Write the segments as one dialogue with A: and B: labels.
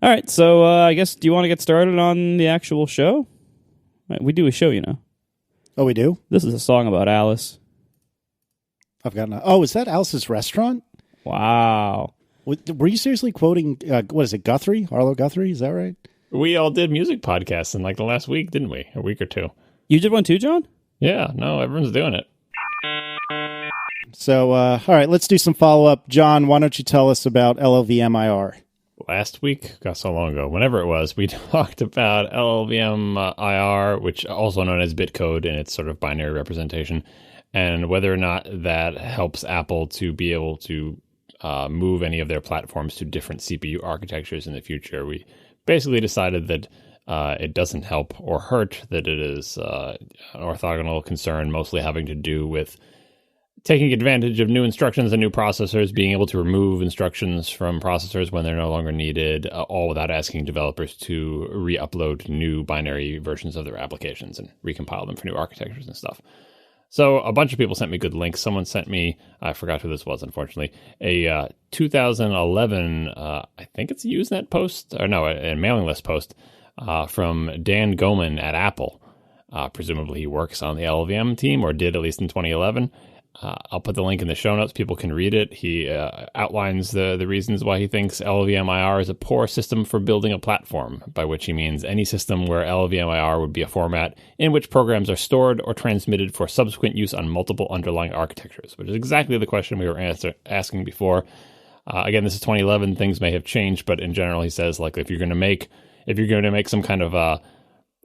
A: All right, so I guess, do you want to get started on the actual show? Right, we do a show, you know.
B: Oh, we do?
A: This is a song about Alice.
B: I've gotten Oh, is that Alice's restaurant?
A: Wow.
B: Were you seriously quoting, what is it, Guthrie? Arlo Guthrie, is that right?
C: We all did music podcasts in like the last week, didn't we? A week or two.
A: You did one too, John?
C: Yeah, no, everyone's doing it.
B: So, all right, let's do some follow-up. John, why don't you tell us about LLVMIR?
C: Last week, got so long ago, whenever it was, we talked about LLVM-IR, which also known as bitcode in its sort of binary representation, and whether or not that helps Apple to be able to move any of their platforms to different CPU architectures in the future. We basically decided that it doesn't help or hurt, that it is an orthogonal concern, mostly having to do with taking advantage of new instructions and new processors, being able to remove instructions from processors when they're no longer needed, all without asking developers to re-upload new binary versions of their applications and recompile them for new architectures and stuff. So a bunch of people sent me good links. Someone sent me, I forgot who this was, unfortunately, a 2011, I think it's a Usenet post, or no, a mailing list post from Dan Goman at Apple. Presumably he works on the LLVM team, or did at least in 2011. I'll put the link in the show notes. People can read it. He outlines the reasons why he thinks LLVM-IR is a poor system for building a platform, by which he means any system where LLVM-IR would be a format in which programs are stored or transmitted for subsequent use on multiple underlying architectures, which is exactly the question we were asking before. Again, this is 2011. Things may have changed, but in general, he says, like, if you're going to make some kind of a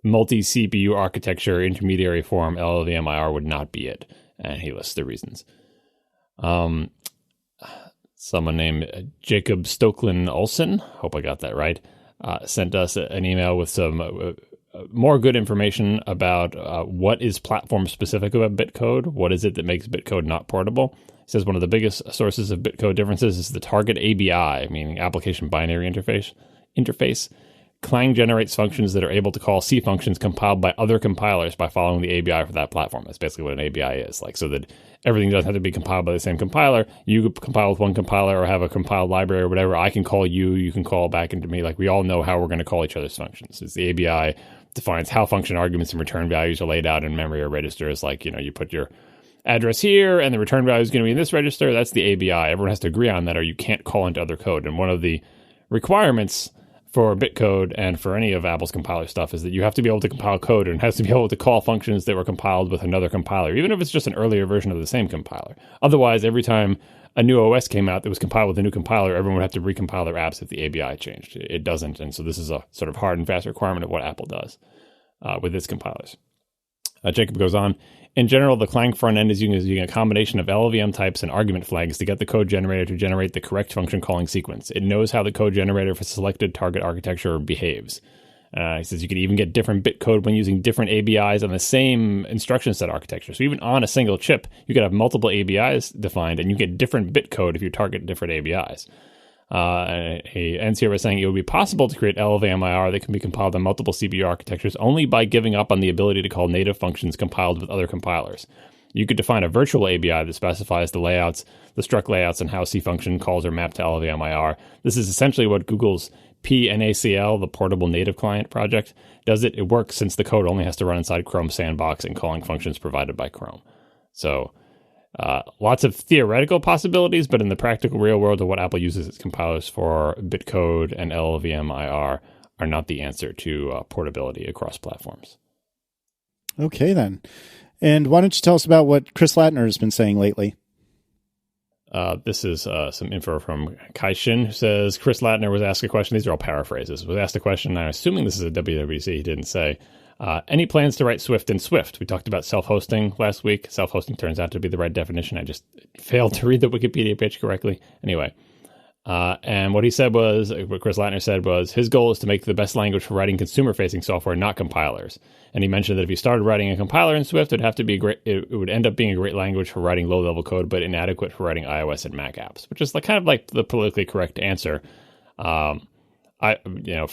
C: multi-CPU architecture intermediary form, LLVM-IR would not be it. And he lists the reasons. Someone named Jacob Stokelin Olsen, hope I got that right, sent us an email with some more good information about what is platform-specific about bitcode. What is it that makes bitcode not portable? He says one of the biggest sources of bitcode differences is the target ABI, meaning application binary interface. Clang generates functions that are able to call C functions compiled by other compilers by following the ABI for that platform. That's basically what an ABI is, like, so that everything doesn't have to be compiled by the same compiler. You could compile with one compiler or have a compiled library or whatever. I can call you, you can call back into me. Like, we all know how we're going to call each other's functions. It's the ABI defines how function arguments and return values are laid out in memory or registers. Like, you put your address here and the return value is going to be in this register. That's the ABI. Everyone has to agree on that, or you can't call into other code. And one of the requirements for bitcode and for any of Apple's compiler stuff is that you have to be able to compile code, and it has to be able to call functions that were compiled with another compiler, even if it's just an earlier version of the same compiler. Otherwise, every time a new OS came out that was compiled with a new compiler, everyone would have to recompile their apps if the ABI changed. It doesn't, and so this is a sort of hard and fast requirement of what Apple does with its compilers. Jacob goes on, in general, the Clang front end is using a combination of LLVM types and argument flags to get the code generator to generate the correct function calling sequence. It knows how the code generator for selected target architecture behaves. He says you can even get different bit code when using different ABIs on the same instruction set architecture. So even on a single chip, you could have multiple ABIs defined, and you get different bit code if you target different ABIs. He ends here by saying it would be possible to create LLVM-IR that can be compiled on multiple CPU architectures only by giving up on the ability to call native functions compiled with other compilers. You could define a virtual ABI that specifies the layouts, the struct layouts, and how C function calls are mapped to LLVM-IR. This is essentially what Google's PNACL, the Portable Native Client project, does. It works since the code only has to run inside Chrome Sandbox and calling functions provided by Chrome. So lots of theoretical possibilities, but in the practical real world of what Apple uses its compilers for, bitcode and LLVM-IR are not the answer to portability across platforms.
B: Okay, then. And why don't you tell us about what Chris Latner has been saying lately?
C: This is some info from Kai Shin, who says, Chris Latner was asked a question. These are all paraphrases. Was asked a question. I'm assuming this is a WWDC. He didn't say. Any plans to write Swift in Swift? We talked about self-hosting last week. Self-hosting turns out to be the right definition. I just failed to read the Wikipedia page correctly. Anyway, and what he said was, what Chris Latner said was, his goal is to make the best language for writing consumer-facing software, not compilers. And he mentioned that if you started writing a compiler in Swift, it would end up being a great language for writing low-level code, but inadequate for writing iOS and Mac apps, which is kind of like the politically correct answer. For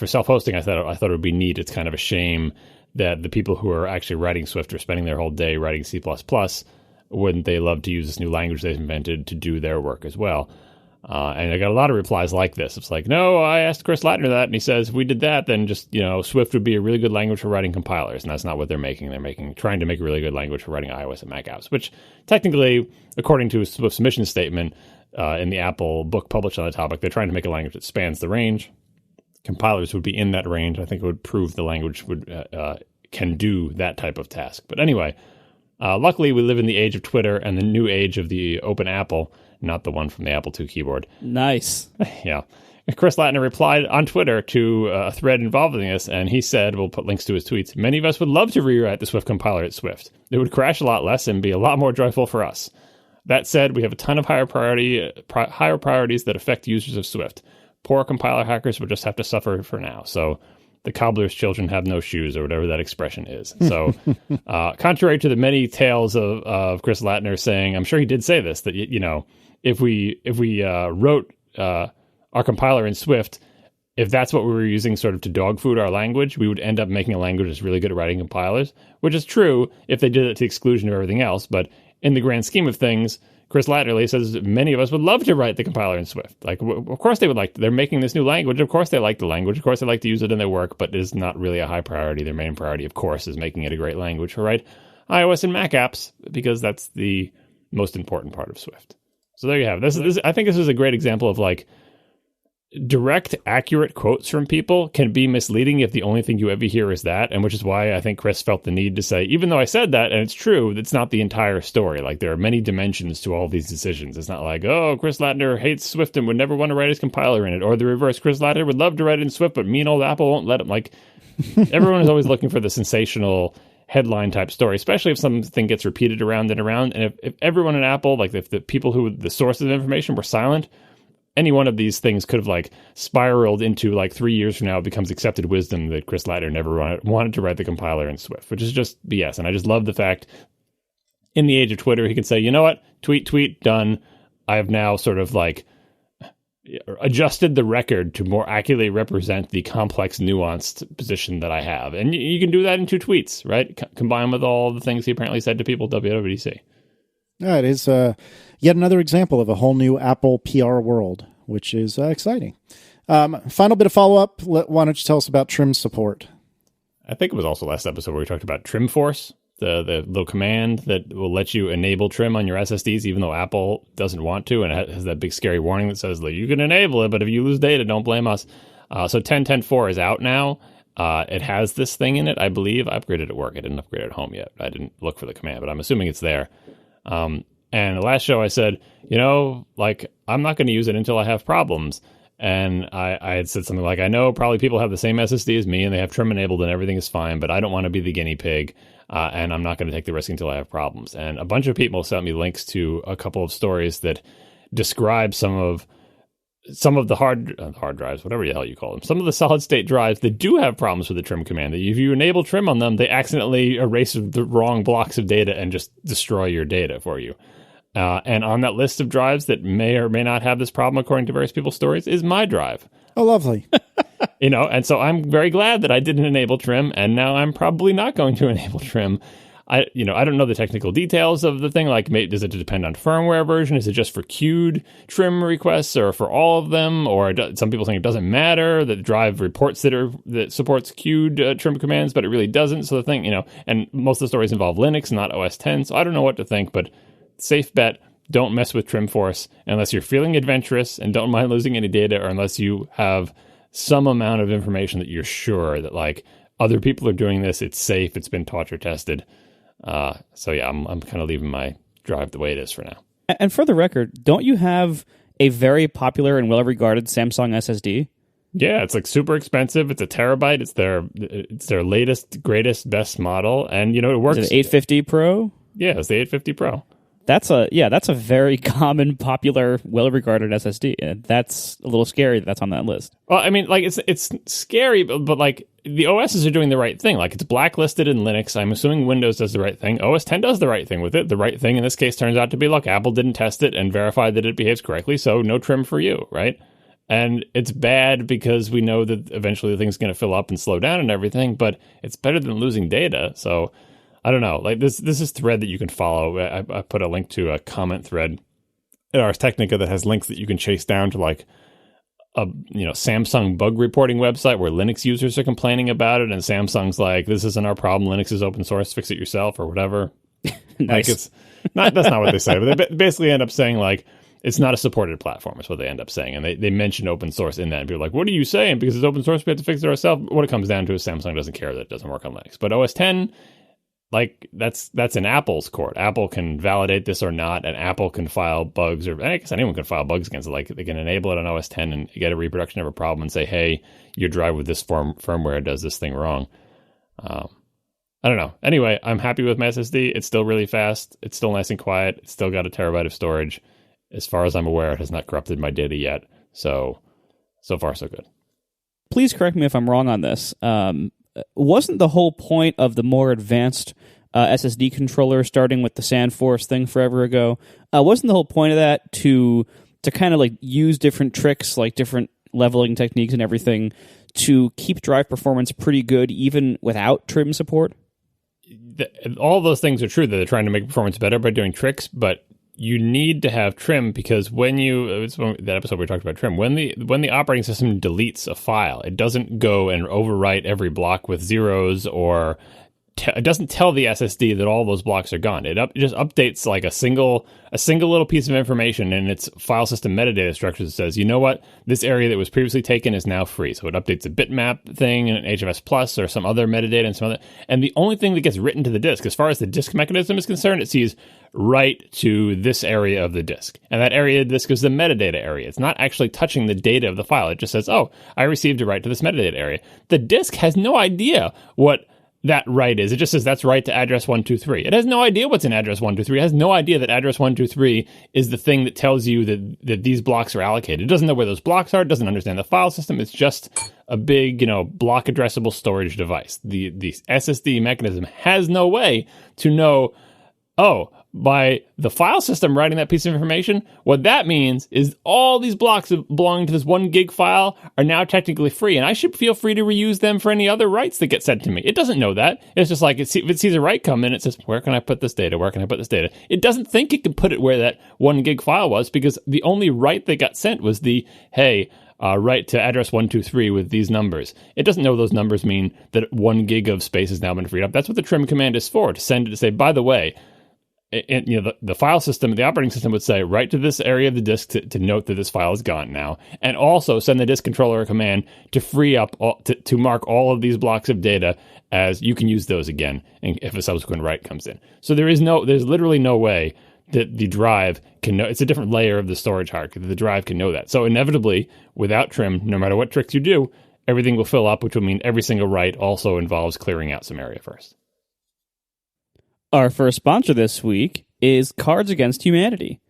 C: self-hosting, I thought it would be neat. It's kind of a shame that the people who are actually writing Swift are spending their whole day writing C++. Wouldn't they love to use this new language they've invented to do their work as well? And I got a lot of replies like this. It's like, no, I asked Chris Latner that, and he says if we did that, then just, Swift would be a really good language for writing compilers, and that's not what they're making. They're trying to make a really good language for writing iOS and Mac apps, which technically, according to Swift's mission statement in the Apple book published on the topic, they're trying to make a language that spans the range. Compilers would be in that range. I think it would prove the language can do that type of task. But anyway, luckily we live in the age of Twitter and the new age of the open Apple, not the one from the Apple II keyboard.
A: Nice.
C: Yeah. Chris Latner replied on Twitter to a thread involving this, and he said, we'll put links to his tweets, many of us would love to rewrite the Swift compiler at Swift. It would crash a lot less and be a lot more joyful for us. That said, we have a ton of higher priorities that affect users of Swift. Poor compiler hackers would just have to suffer for now. So the cobbler's children have no shoes, or whatever that expression is. So contrary to the many tales of Chris Latner saying, I'm sure he did say this, that, if we wrote our compiler in Swift, if that's what we were using sort of to dog food our language, we would end up making a language that's really good at writing compilers, which is true if they did it to the exclusion of everything else. But in the grand scheme of things, Chris Latner says many of us would love to write the compiler in Swift. Like, of course they would like. They're making this new language. Of course they like the language. Of course they like to use it in their work, but it is not really a high priority. Their main priority, of course, is making it a great language for write iOS and Mac apps, because that's the most important part of Swift. So there you have it. I think this is a great example of like direct, accurate quotes from people can be misleading if the only thing you ever hear is that, and which is why I think Chris felt the need to say, even though I said that, and it's true, it's not the entire story. Like, there are many dimensions to all these decisions. It's not like, oh, Chris Latner hates Swift and would never want to write his compiler in it, or the reverse, Chris Latner would love to write it in Swift, but mean old Apple won't let him. Like, everyone is always looking for the sensational headline type story, especially if something gets repeated around and around. And if everyone at Apple, like if the people who the sources of information were silent, any one of these things could have like spiraled into like 3 years from now it becomes accepted wisdom that Chris Latner never wanted to write the compiler in Swift, which is just BS. And I just love the fact in the age of Twitter, he can say, you know what, tweet, done. I have now sort of like adjusted the record to more accurately represent the complex, nuanced position that I have. And you can do that in 2 tweets, right? Combined with all the things he apparently said to people at WWDC.
B: Yeah, it is yet another example of a whole new Apple PR world, which is exciting. Final bit of follow-up. Why don't you tell us about trim support?
C: I think it was also last episode where we talked about Trim Force, the little command that will let you enable trim on your SSDs, even though Apple doesn't want to, and it has that big scary warning that says, you can enable it, but if you lose data, don't blame us. So 10.10.4 is out now. It has this thing in it, I believe. I upgraded at work. I didn't upgrade at home yet. I didn't look for the command, but I'm assuming it's there. And the last show I said, I'm not going to use it until I have problems. And I had said something like, I know probably people have the same SSD as me and they have trim enabled and everything is fine, but I don't want to be the guinea pig. And I'm not going to take the risk until I have problems. And a bunch of people sent me links to a couple of stories that describe some of the hard drives, whatever the hell you call them, some of the solid state drives that do have problems with the trim command. That if you enable trim on them, they accidentally erase the wrong blocks of data and just destroy your data for you. And on that list of drives that may or may not have this problem, according to various people's stories, is my drive.
B: Oh, lovely.
C: And so I'm very glad that I didn't enable trim, and now I'm probably not going to enable trim. I don't know the technical details of the thing. Like, does it depend on firmware version? Is it just for queued trim requests or for all of them? Or some people think it doesn't matter, that the drive reports that supports queued trim commands, but it really doesn't. So the thing, and most of the stories involve Linux, not OS X. So I don't know what to think, but safe bet, don't mess with Trim Force unless you're feeling adventurous and don't mind losing any data, or unless you have some amount of information that you're sure that like other people are doing this, it's safe, it's been torture tested. So yeah, I'm kind of leaving my drive the way it is for now.
A: And for the record, don't you have a very popular and well-regarded Samsung SSD?
C: Yeah, it's like super expensive. It's a terabyte. It's their latest, greatest, best model, and it works.
A: Is it 850 Pro?
C: Yeah, it's the 850 Pro.
A: That's a very common, popular, well-regarded SSD. That's a little scary that's on that list.
C: Well, I mean, like it's scary, but like the OSs are doing the right thing. Like, it's blacklisted in Linux. I'm assuming Windows does the right thing. OS X does the right thing with it. The right thing in this case turns out to be, look, Apple didn't test it and verify that it behaves correctly, so no trim for you, right? And it's bad because we know that eventually the thing's going to fill up and slow down and everything, but it's better than losing data. So I don't know. Like, this is thread that you can follow. I put a link to a comment thread at Ars Technica that has links that you can chase down to like a Samsung bug reporting website where Linux users are complaining about it, and Samsung's like, this isn't our problem, Linux is open source, fix it yourself or whatever.
A: Nice.
C: Like it's not, that's not what they say, but they basically end up saying like it's not a supported platform is what they end up saying, and they mention open source in that, and people are like, what are you saying? Because it's open source, we have to fix it ourselves. What it comes down to is Samsung doesn't care that it doesn't work on Linux. But OS 10, like that's in Apple's court. Apple can validate this or not, and Apple can file bugs, or I guess anyone can file bugs against it. Like they can enable it on OS 10 and get a reproduction of a problem and say, hey, your drive with this firmware does this thing wrong. I don't know. Anyway, I'm happy with my SSD. It's still really fast. It's still nice and quiet. It's still got a terabyte of storage. As far as I'm aware, it has not corrupted my data yet. So far, so good.
A: Please correct me if I'm wrong on this. Wasn't the whole point of the more advanced SSD controller, starting with the SandForce thing forever ago, wasn't the whole point of that to kind of like use different tricks, like different leveling techniques and everything, to keep drive performance pretty good even without trim support?
C: All those things are true, that they're trying to make performance better by doing tricks, but you need to have trim, because that episode we talked about trim, when the operating system deletes a file, it doesn't go and overwrite every block with zeros, or it doesn't tell the SSD that all those blocks are gone. It just updates like a single little piece of information in its file system metadata structure that says, you know what, this area that was previously taken is now free. So it updates a bitmap thing and an HFS plus or some other metadata and some other. And the only thing that gets written to the disk, as far as the disk mechanism is concerned, it sees write to this area of the disk. And that area of the disk is the metadata area. It's not actually touching the data of the file. It just says, oh, I received a write to this metadata area. The disk has no idea what that write is. It just says that's write to address 123. It has no idea what's in address 123. It has no idea that address 123 is the thing that tells you that these blocks are allocated. It doesn't know where those blocks are. It doesn't understand the file system. It's just a big, block addressable storage device. The SSD mechanism has no way to know, oh, by the file system writing that piece of information, what that means is all these blocks belonging to this 1 gig file are now technically free, and I should feel free to reuse them for any other writes that get sent to me. It doesn't know that. It's just like, if it sees a write come in, it says, where can I put this data? Where can I put this data? It doesn't think it can put it where that 1 gig file was, because the only write that got sent was the, hey, write to address 123 with these numbers. It doesn't know those numbers mean that 1 gig of space has now been freed up. That's what the trim command is for, to send it to say, by the way, the file system, the operating system would say, write to this area of the disk to note that this file is gone now, and also send the disk controller a command to free up, to mark all of these blocks of data as you can use those again if a subsequent write comes in. So there's literally no way that the drive can know. It's a different layer of the storage hierarchy that the drive can know that. So inevitably, without trim, no matter what tricks you do, everything will fill up, which will mean every single write also involves clearing out some area first.
A: Our first sponsor this week is Cards Against Humanity.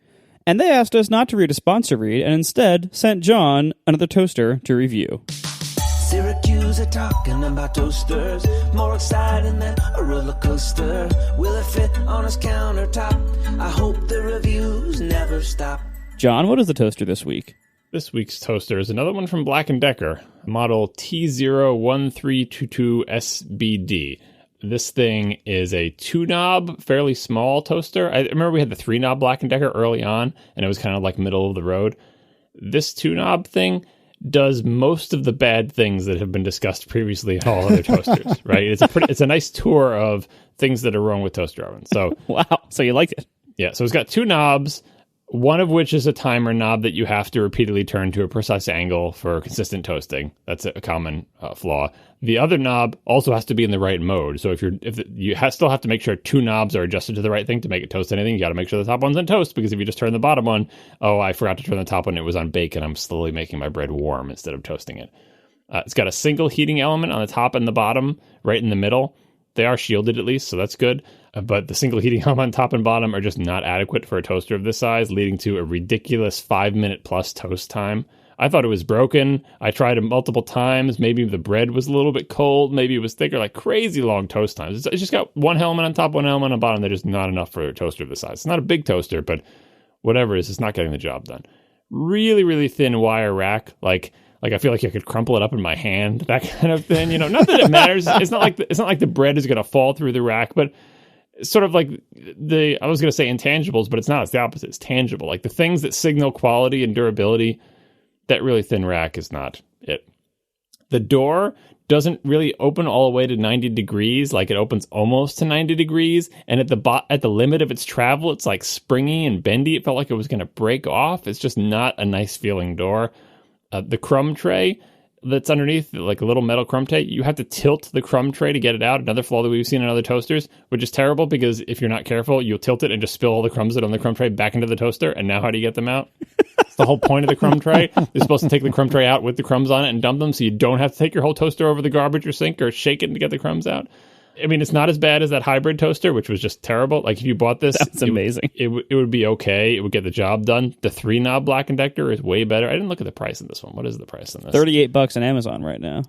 A: And they asked us not to read a sponsor read, and instead sent John another toaster to review.
D: Syracuse are talking about toasters, more exciting than a roller coaster. Will it fit on his countertop? I hope the reviews never stop.
A: John, what is the toaster this week?
C: This week's toaster is another one from Black & Decker, model T01322SBD. This thing is a 2-knob, fairly small toaster. I remember we had the 3-knob Black & Decker early on, and it was kind of like middle of the road. This 2-knob thing does most of the bad things that have been discussed previously in all other toasters, right? It's a nice tour of things that are wrong with toaster ovens. So
A: wow, so you liked it.
C: Yeah, so it's got 2 knobs, one of which is a timer knob that you have to repeatedly turn to a precise angle for consistent toasting. That's a common flaw. The other knob also has to be in the right mode. So still have to make sure 2 knobs are adjusted to the right thing to make it toast anything. You got to make sure the top one's on toast, because if you just turn the bottom one, oh, I forgot to turn the top one, it was on bake, and I'm slowly making my bread warm instead of toasting it. It's got a single heating element on the top and the bottom, right in the middle. They are shielded at least, so that's good. But the single heating element on top and bottom are just not adequate for a toaster of this size, leading to a ridiculous 5-minute plus toast time. I thought it was broken. I tried it multiple times. Maybe the bread was a little bit cold. Maybe it was thicker, like crazy long toast times. It's just got one element on top, one element on bottom. They're just not enough for a toaster of this size. It's not a big toaster, but whatever it is, it's not getting the job done. Really, really thin wire rack. Like I feel like I could crumple it up in my hand, that kind of thing. Not that it matters. It's not like the bread is going to fall through the rack, but sort of like I was going to say intangibles, but it's not. It's the opposite. It's tangible. Like the things that signal quality and durability, that really thin rack is not it. The door doesn't really open all the way to 90 degrees. Like it opens almost to 90 degrees. And at the limit of its travel, it's like springy and bendy. It felt like it was going to break off. It's just not a nice feeling door. The crumb tray that's underneath, like a little metal crumb tray, you have to tilt the crumb tray to get it out. Another flaw that we've seen in other toasters, which is terrible because if you're not careful, you'll tilt it and just spill all the crumbs that are on the crumb tray back into the toaster. And now how do you get them out? It's the whole point of the crumb tray. You're supposed to take the crumb tray out with the crumbs on it and dump them so you don't have to take your whole toaster over the garbage or sink or shake it to get the crumbs out. I mean, it's not as bad as that hybrid toaster, which was just terrible. Like if you bought this,
A: that's amazing.
C: It would be okay. It would get the job done. The 3-knob Black & Decker is way better. I didn't look at the price of this one. What is the price on this?
A: $38 on Amazon right now.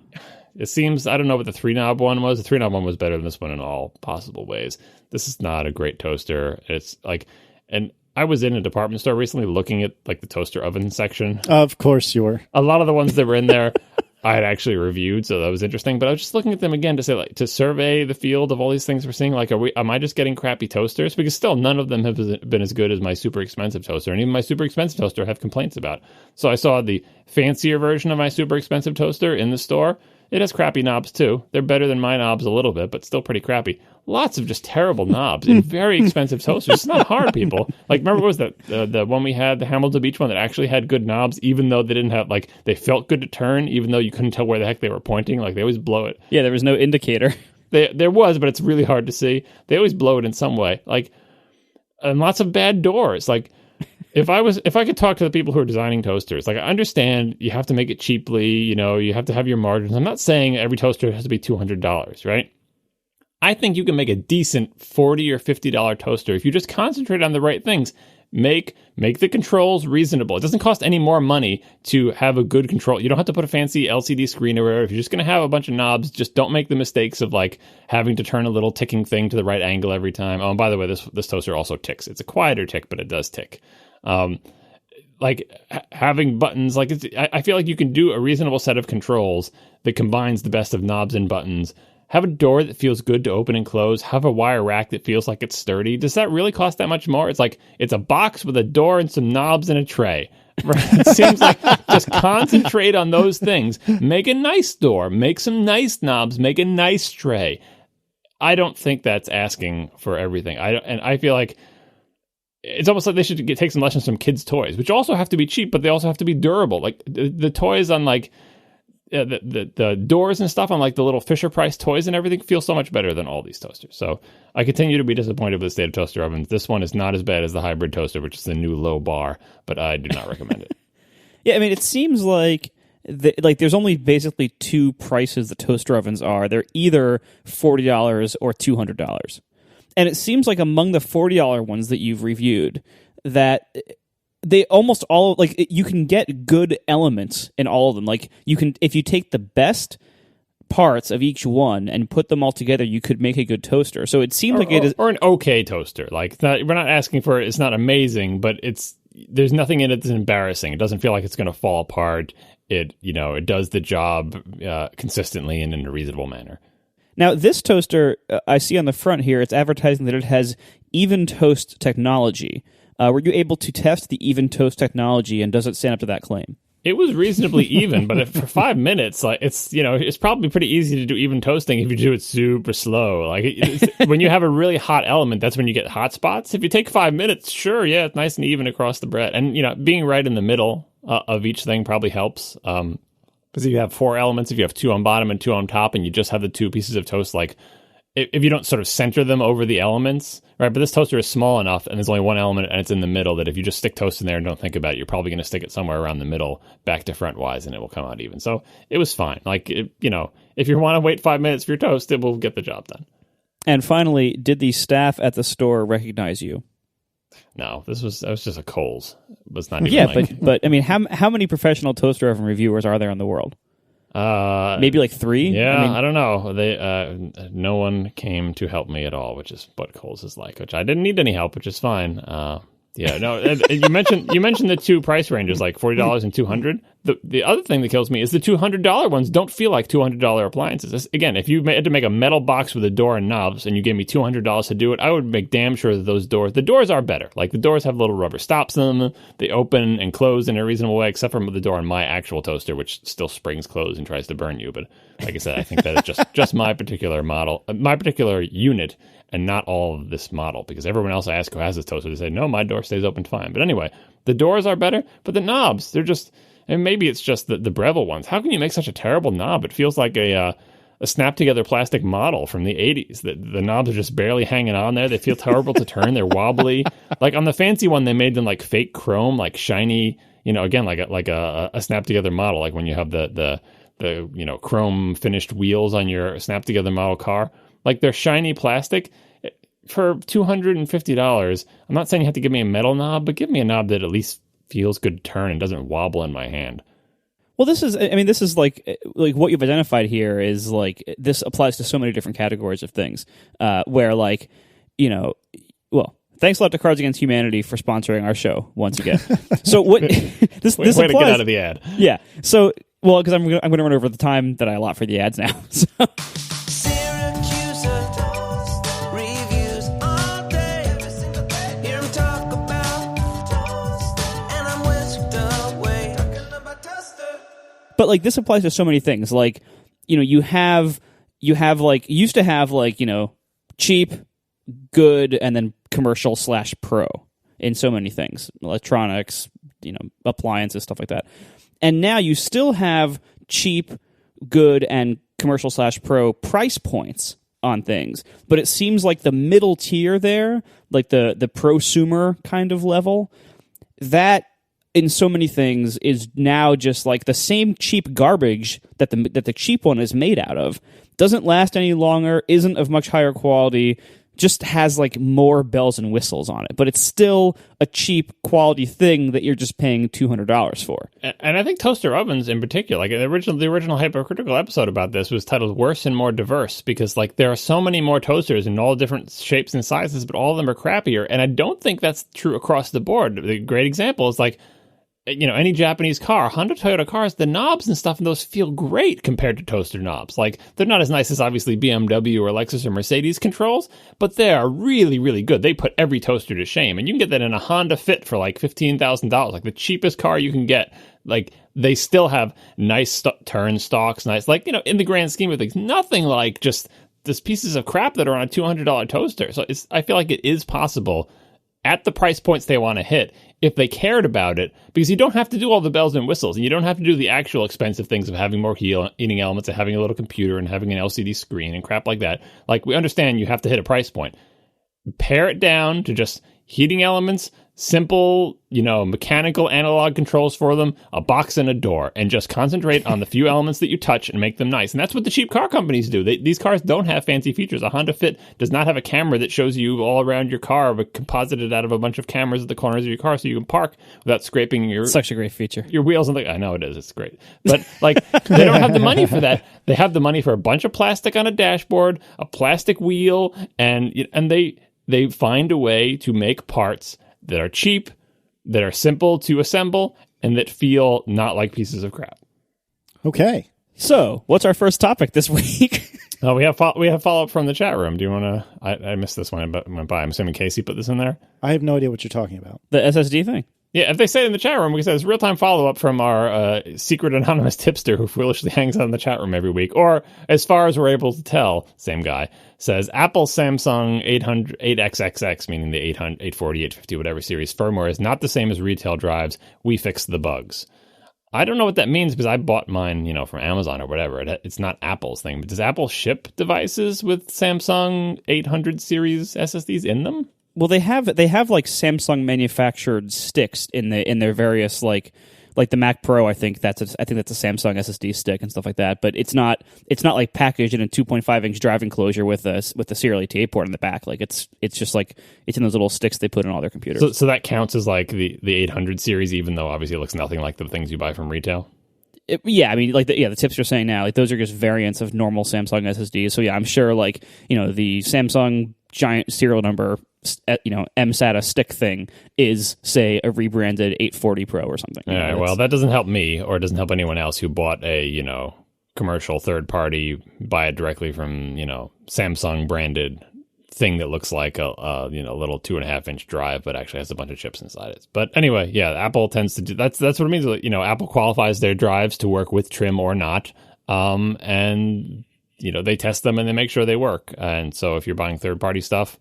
C: It seems, I don't know what the 3-knob one was. The 3-knob one was better than this one in all possible ways. This is not a great toaster. It's like, and I was in a department store recently looking at like the toaster oven section.
B: Of course you were.
C: A lot of the ones that were in there I had actually reviewed, so that was interesting. But I was just looking at them again to say, like, to survey the field of all these things we're seeing. Like, am I just getting crappy toasters? Because still, none of them have been as good as my super expensive toaster, and even my super expensive toaster I have complaints about. So I saw the fancier version of my super expensive toaster in the store. It has crappy knobs too. They're better than my knobs a little bit, but still pretty crappy. Lots of just terrible knobs in very expensive toasters. It's not hard, people. Like, remember, what was that the one we had, the Hamilton Beach one that actually had good knobs, even though they didn't have, like, they felt good to turn, even though you couldn't tell where the heck they were pointing. Like, they always blow it.
A: Yeah, there was no indicator.
C: There was, but it's really hard to see. They always blow it in some way. Like, and lots of bad doors. Like, if I could talk to the people who are designing toasters, like, I understand you have to make it cheaply, you know, you have to have your margins. I'm not saying every toaster has to be $200, right? I think you can make a decent $40 or $50 toaster if you just concentrate on the right things. Make the controls reasonable. It doesn't cost any more money to have a good control. You don't have to put a fancy LCD screen or whatever. If you're just going to have a bunch of knobs, just don't make the mistakes of, like, having to turn a little ticking thing to the right angle every time. Oh, and by the way, this toaster also ticks. It's a quieter tick, but it does tick. Having buttons, like, I feel like you can do a reasonable set of controls that combines the best of knobs and buttons. Have a door that feels good to open and close. Have a wire rack that feels like it's sturdy. Does that really cost that much more? It's like, it's a box with a door and some knobs and a tray. It seems like just concentrate on those things. Make a nice door. Make some nice knobs. Make a nice tray. I don't think that's asking for everything. I feel like it's almost like they should take some lessons from kids' toys, which also have to be cheap, but they also have to be durable. Like the toys on, like, the doors and stuff on, like, the little Fisher-Price toys and everything feel so much better than all these toasters. So I continue to be disappointed with the state of toaster ovens. This one is not as bad as the hybrid toaster, which is the new low bar, but I do not recommend it.
A: Yeah, I mean, it seems like there's only basically two prices the toaster ovens are. They're either $40 or $200. And it seems like among the $40 ones that you've reviewed, that they almost all, like, you can get good elements in all of them. Like, you can, if you take the best parts of each one and put them all together, you could make a good toaster. So it seems like it is,
C: or an okay toaster. Like, we're not asking for it. It's not amazing, but there's nothing in it that's embarrassing. It doesn't feel like it's going to fall apart. It does the job consistently and in a reasonable manner.
A: Now, this toaster, I see on the front here, it's advertising that it has Even Toast technology. Were you able to test the Even Toast technology, and does it stand up to that claim?
C: It was reasonably even, but for 5 minutes, like, it's probably pretty easy to do even toasting if you do it super slow. Like, when you have a really hot element, that's when you get hot spots. If you take 5 minutes, sure, yeah, it's nice and even across the bread. And, being right in the middle of each thing probably helps. Because if you have 4 elements, if you have 2 on bottom and 2 on top, and you just have the 2 pieces of toast, like, if you don't sort of center them over the elements, right? But this toaster is small enough, and there's only 1 element, and it's in the middle, that if you just stick toast in there and don't think about it, you're probably going to stick it somewhere around the middle, back to front wise, and it will come out even. So it was fine. Like, if you want to wait 5 minutes for your toast, it will get the job done. And
A: finally, did the staff at the store recognize you?
C: No, that was just a Kohl's. It was not even
A: but I mean, how many professional toaster oven reviewers are there in the world? Maybe like 3?
C: Yeah, I don't know. They no one came to help me at all, which is what Kohl's is like, which I didn't need any help, which is fine. You mentioned the 2 price ranges, like $40 and $200. the other thing that kills me is the $200 ones don't feel like $200 appliances. Again, if you had to make a metal box with a door and knobs and you gave me $200 to do it, I would make damn sure that the doors are better. Like, the doors have little rubber stops in them. They open and close in a reasonable way, except for the door on my actual toaster, which still springs closed and tries to burn you. But like I said, I think that is just my particular model, my particular unit, and not all of this model, because everyone else I ask who has this toaster, they say, no, my door stays open fine. But anyway, the doors are better, but the knobs, they're just, and maybe it's just the Breville ones. How can you make such a terrible knob? It feels like a snap-together plastic model from the 80s. The knobs are just barely hanging on there. They feel terrible to turn. They're wobbly. Like, on the fancy one, they made them like fake chrome, like shiny, again, like a snap-together model, like when you have the chrome finished wheels on your snap-together model car. Like, they're shiny plastic. For $250, I'm not saying you have to give me a metal knob, but give me a knob that at least feels good to turn and doesn't wobble in my hand.
A: Well, this is like what you've identified here is like, this applies to so many different categories of things, where, like, well, thanks a lot to Cards Against Humanity for sponsoring our show once again. So what this
C: way
A: applies,
C: to get out of the ad.
A: Yeah. So, well, because I'm going to run over the time that I allot for the ads now. So. But, like, this applies to so many things. Like, you used to have cheap, good, and then commercial / pro in so many things, electronics, appliances, stuff like that. And now you still have cheap, good, and commercial / pro price points on things. But it seems like the middle tier there, like the prosumer kind of level, that in so many things is now just like the same cheap garbage that the cheap one is made out of. Doesn't last any longer, isn't of much higher quality, just has like more bells and whistles on it. But it's still a cheap quality thing that you're just paying $200 for.
C: And I think toaster ovens in particular, like the original Hypocritical episode about this was titled Worse and More Diverse, because like there are so many more toasters in all different shapes and sizes, but all of them are crappier. And I don't think that's true across the board. The great example is like, any Japanese car, Honda, Toyota cars, the knobs and stuff in those feel great compared to toaster knobs. Like, they're not as nice as obviously BMW or Lexus or Mercedes controls, but they are really, really good. They put every toaster to shame. And you can get that in a Honda Fit for like $15,000, like the cheapest car you can get. Like, they still have nice turn stalks, nice, like, in the grand scheme of things, nothing like just these pieces of crap that are on a $200 toaster. So I feel like it is possible at the price points they want to hit, if they cared about it, because you don't have to do all the bells and whistles, and you don't have to do the actual expensive things of having more heating elements and having a little computer and having an LCD screen and crap like that. Like, we understand you have to hit a price point. Pare it down to just heating elements, simple, mechanical analog controls for them, a box and a door, and just concentrate on the few elements that you touch and make them nice. And that's what the cheap car companies do. These cars don't have fancy features. A Honda Fit does not have a camera that shows you all around your car, but composited out of a bunch of cameras at the corners of your car so you can park without scraping your...
A: Such a great feature.
C: Your wheels. And I know it is. It's great. But, like, they don't have the money for that. They have the money for a bunch of plastic on a dashboard, a plastic wheel, and they find a way to make parts that are cheap, that are simple to assemble, and that feel not like pieces of crap.
B: Okay.
A: So, what's our first topic this week?
C: We have follow-up from the chat room. Do you want to... I missed this one, but went by. I'm assuming Casey put this in there?
B: I have no idea what you're talking about.
A: The SSD thing?
C: Yeah, if they say it in the chat room, we say it's real-time follow-up from our secret anonymous tipster who foolishly hangs out in the chat room every week. Or, as far as we're able to tell, same guy, says Apple Samsung 8XXX, meaning the 800, 840, 850, whatever series firmware is not the same as retail drives. We fixed the bugs. I don't know what that means because I bought mine, from Amazon or whatever. It's not Apple's thing. But does Apple ship devices with Samsung 800 series SSDs in them?
A: Well, they have like Samsung manufactured sticks in their various like the Mac Pro. I think that's a Samsung SSD stick and stuff like that. But it's not like packaged in a 2.5-inch drive enclosure with a serial ATA port in the back. Like it's just like it's in those little sticks they put in all their computers.
C: So that counts as like the 800 series, even though obviously it looks nothing like the things you buy from retail.
A: The tips you're saying now, like those are just variants of normal Samsung SSDs. So yeah, I'm sure the Samsung giant serial number MSATA stick thing is, say, a rebranded 840 Pro or something.
C: All right, well, that doesn't help me, or it doesn't help anyone else who bought a, commercial third party, buy it directly from, Samsung branded thing that looks like a little 2.5-inch drive, but actually has a bunch of chips inside it. But anyway, yeah, Apple tends to do that's what it means. Apple qualifies their drives to work with trim or not, and they test them and they make sure they work. And so if you're buying third party stuff,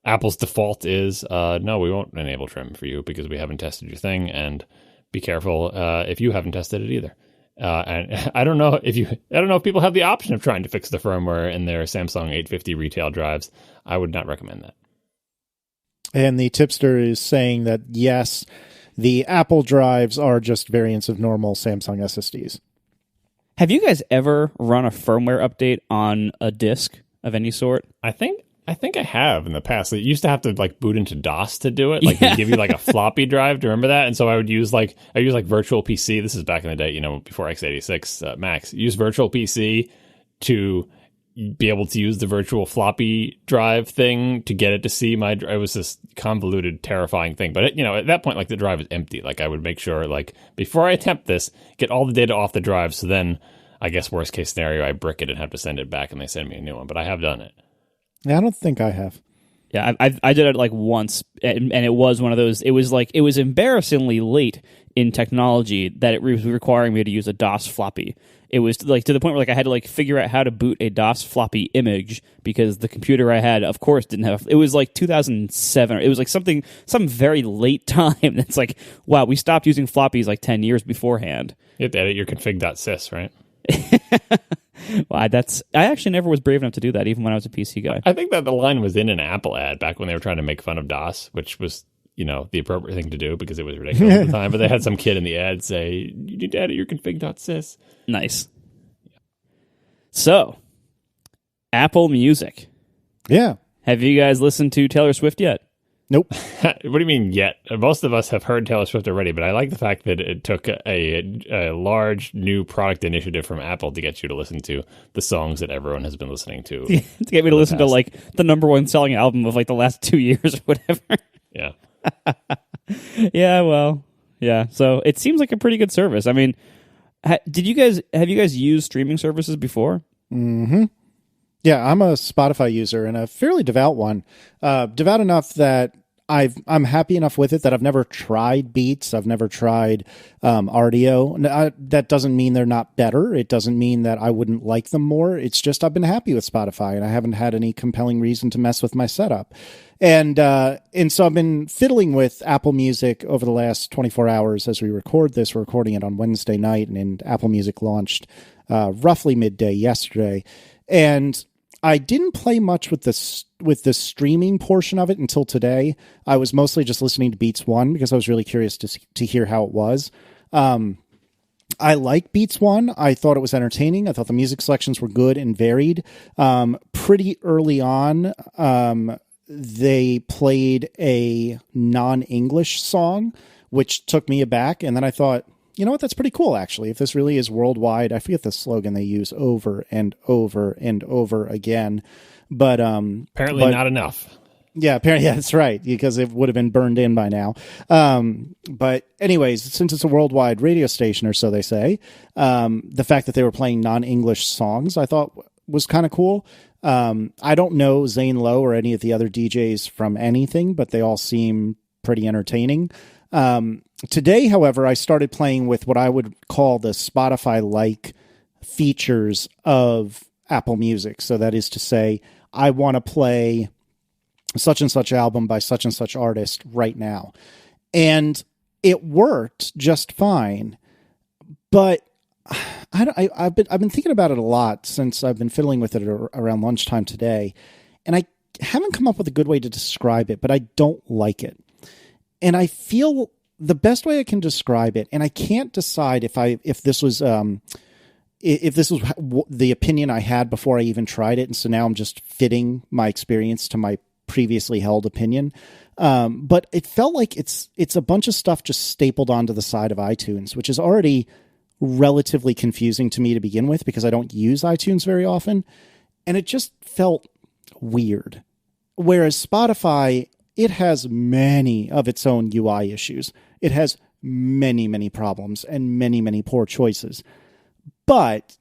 C: Apple's default is no, we won't enable trim for you because we haven't tested your thing, and be careful if you haven't tested it either. And I don't know if people have the option of trying to fix the firmware in their Samsung 850 retail drives. I would not recommend that.
B: And the tipster is saying that, yes, the Apple drives are just variants of normal Samsung SSDs.
A: Have you guys ever run a firmware update on a disk of any sort?
C: I think I have in the past. It used to have to boot into DOS to do it. They give you a floppy drive. Do you remember that? And so I would use Virtual PC. This is back in the day, before x86 Macs. Use Virtual PC to be able to use the virtual floppy drive thing to get it to see my drive. It was this convoluted, terrifying thing. But at that point, the drive is empty. I would make sure, before I attempt this, get all the data off the drive. So then, I guess worst case scenario, I brick it and have to send it back, and they send me a new one. But I have done it.
B: Yeah, I don't think I have.
A: Yeah, I did it once, and it was one of those. It was embarrassingly late in technology that it was requiring me to use a DOS floppy. It was to the point where I had to figure out how to boot a DOS floppy image because the computer I had, of course, didn't have. It was 2007. It was some very late time. It's wow, we stopped using floppies 10 years beforehand.
C: You have to edit your config.sys, right?
A: Well, I actually never was brave enough to do that, even when I was a PC guy.
C: I think that the line was in an Apple ad back when they were trying to make fun of DOS, which was, the appropriate thing to do because it was ridiculous at the time. But they had some kid in the ad say, "You need to edit your config.sys."
A: Nice. So, Apple Music.
B: Yeah.
A: Have you guys listened to Taylor Swift yet?
B: Nope.
C: What do you mean yet? Most of us have heard Taylor Swift already, but I like the fact that it took a large new product initiative from Apple to get you to listen to the songs that everyone has been listening to.
A: To get me to listen to the number one selling album of the last 2 years or whatever.
C: Yeah.
A: Yeah, well, yeah. So it seems like a pretty good service. I mean, have you guys used streaming services before?
B: Mm-hmm. Yeah, I'm a Spotify user and a fairly devout one. Devout enough that I'm happy enough with it that I've never tried Beats. I've never tried RDO. That doesn't mean they're not better. It doesn't mean that I wouldn't like them more. It's just I've been happy with Spotify, and I haven't had any compelling reason to mess with my setup. And so I've been fiddling with Apple Music over the last 24 hours as we record this. We're recording it on Wednesday night, and Apple Music launched roughly midday yesterday. And I didn't play much with the streaming portion of it until today. I was mostly just listening to Beats 1 because I was really curious to hear how it was. I like Beats 1. I thought it was entertaining. I thought the music selections were good and varied. Pretty early on, they played a non-English song, which took me aback. And then I thought, you know what? That's pretty cool, actually. If this really is worldwide, I forget the slogan they use over and over and over again. But
C: apparently not enough.
B: Yeah, apparently, yeah, that's right, because it would have been burned in by now. But anyways, since it's a worldwide radio station, or so they say, the fact that they were playing non-English songs, I thought was kind of cool. I don't know Zane Lowe or any of the other DJs from anything, but they all seem pretty entertaining. Today, however, I started playing with what I would call the Spotify-like features of Apple Music. So that is to say, I want to play such and such album by such and such artist right now. And it worked just fine. But I've been thinking about it a lot since I've been fiddling with it around lunchtime today. And I haven't come up with a good way to describe it, but I don't like it. And I feel the best way I can describe it, and I can't decide if this was the opinion I had before I even tried it, and so now I'm just fitting my experience to my previously held opinion. But it felt like it's a bunch of stuff just stapled onto the side of iTunes, which is already relatively confusing to me to begin with because I don't use iTunes very often, and it just felt weird. Whereas Spotify it has many of its own UI issues. It has many, many problems and many, many poor choices. But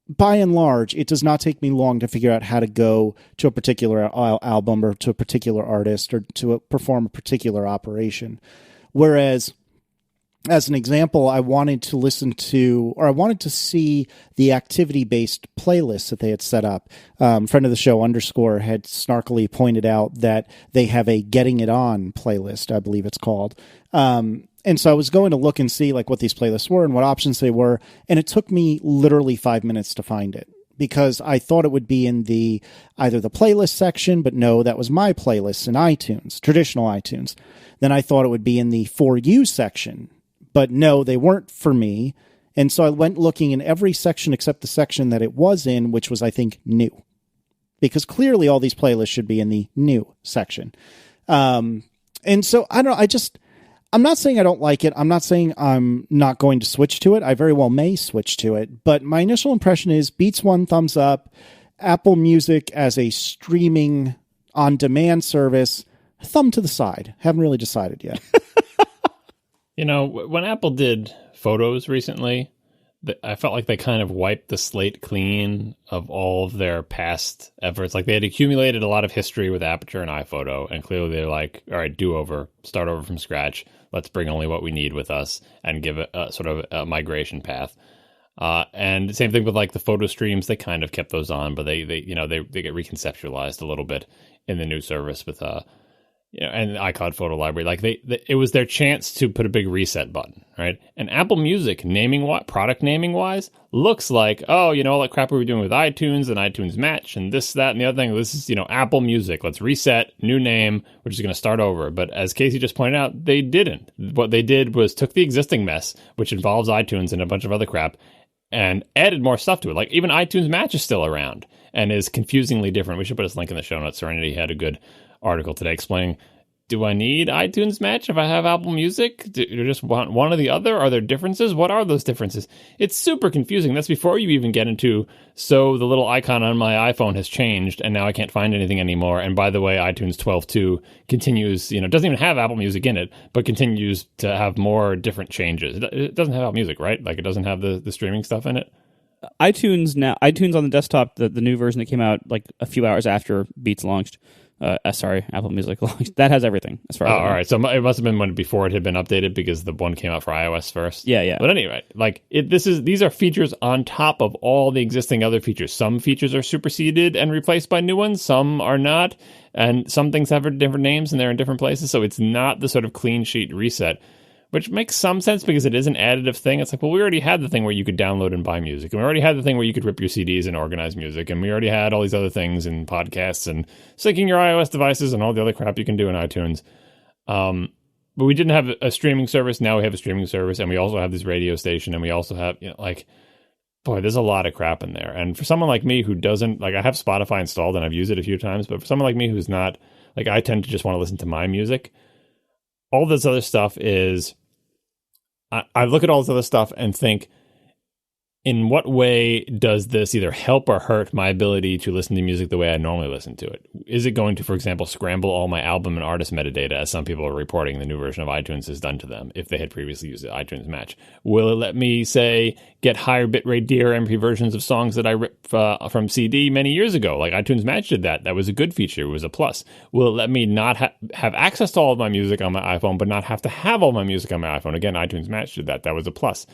B: by and large, it does not take me long to figure out how to go to a particular album or to a particular artist or to perform a particular operation. Whereas, as an example, I wanted to see the activity-based playlists that they had set up. Friend of the show, _ had snarkily pointed out that they have a Getting It On playlist, I believe it's called. And so I was going to look and see like what these playlists were and what options they were, and it took me literally 5 minutes to find it because I thought it would be in either the playlist section, but no, that was my playlists in iTunes, traditional iTunes. Then I thought it would be in the For You section, but no, they weren't for me. And so I went looking in every section except the section that it was in, which was, I think, new. Because clearly all these playlists should be in the new section. And so, I don't know, I'm not saying I don't like it. I'm not saying I'm not going to switch to it. I very well may switch to it. But my initial impression is Beats 1, thumbs up. Apple Music as a streaming on-demand service, thumb to the side. Haven't really decided yet.
C: When Apple did Photos recently, I felt like they kind of wiped the slate clean of all of their past efforts. Like they had accumulated a lot of history with Aperture and iPhoto, and clearly they're like, all right, do over, start over from scratch. Let's bring only what we need with us and give it a sort of a migration path. And same thing with like the photo streams. They kind of kept those on, but they get reconceptualized a little bit in the new service with and the iCloud photo library. Like it was their chance to put a big reset button, right? And Apple Music product naming wise looks like, all that crap we were doing with iTunes and iTunes Match and this, that, and the other thing. This is, Apple Music. Let's reset, new name. We're just going to start over. But as Casey just pointed out, they didn't. What they did was took the existing mess, which involves iTunes and a bunch of other crap, and added more stuff to it. Like even iTunes Match is still around and is confusingly different. We should put this link in the show notes. Serenity had a good article today explaining, do I need iTunes Match if I have Apple Music? Do you just want one or the other? Are there differences? What are those differences? It's super confusing. That's before you even get into, so the little icon on my iPhone has changed and now I can't find anything anymore. And by the way, iTunes 12.2 continues, doesn't even have Apple Music in it, but continues to have more different changes. It doesn't have Apple Music, right? Like it doesn't have the streaming stuff in it?
A: iTunes on the desktop, the new version that came out like a few hours after Beats launched, Apple Music launched. That has everything as far as I know.
C: All right. So it must have been before it had been updated because the one came out for iOS first.
A: Yeah.
C: But anyway, like these are features on top of all the existing other features. Some features are superseded and replaced by new ones. Some are not. And some things have different names and they're in different places. So it's not the sort of clean sheet reset, which makes some sense because it is an additive thing. It's like, well, we already had the thing where you could download and buy music. And we already had the thing where you could rip your CDs and organize music. And we already had all these other things in podcasts and syncing your iOS devices and all the other crap you can do in iTunes. But we didn't have a streaming service. Now we have a streaming service. And we also have this radio station. And we also have, boy, there's a lot of crap in there. And for someone like me who doesn't, I have Spotify installed and I've used it a few times. But for someone like me who's not, I tend to just want to listen to my music. All this other stuff is... I look at all this other stuff and think, in what way does this either help or hurt my ability to listen to music the way I normally listen to it? Is it going to, for example, scramble all my album and artist metadata, as some people are reporting the new version of iTunes has done to them, if they had previously used the iTunes Match? Will it let me, say, get higher bitrate DRM versions of songs that I ripped from CD many years ago? Like iTunes Match did that. That was a good feature. It was a plus. Will it let me not have access to all of my music on my iPhone, but not have to have all my music on my iPhone? Again, iTunes Match did that. That was a plus.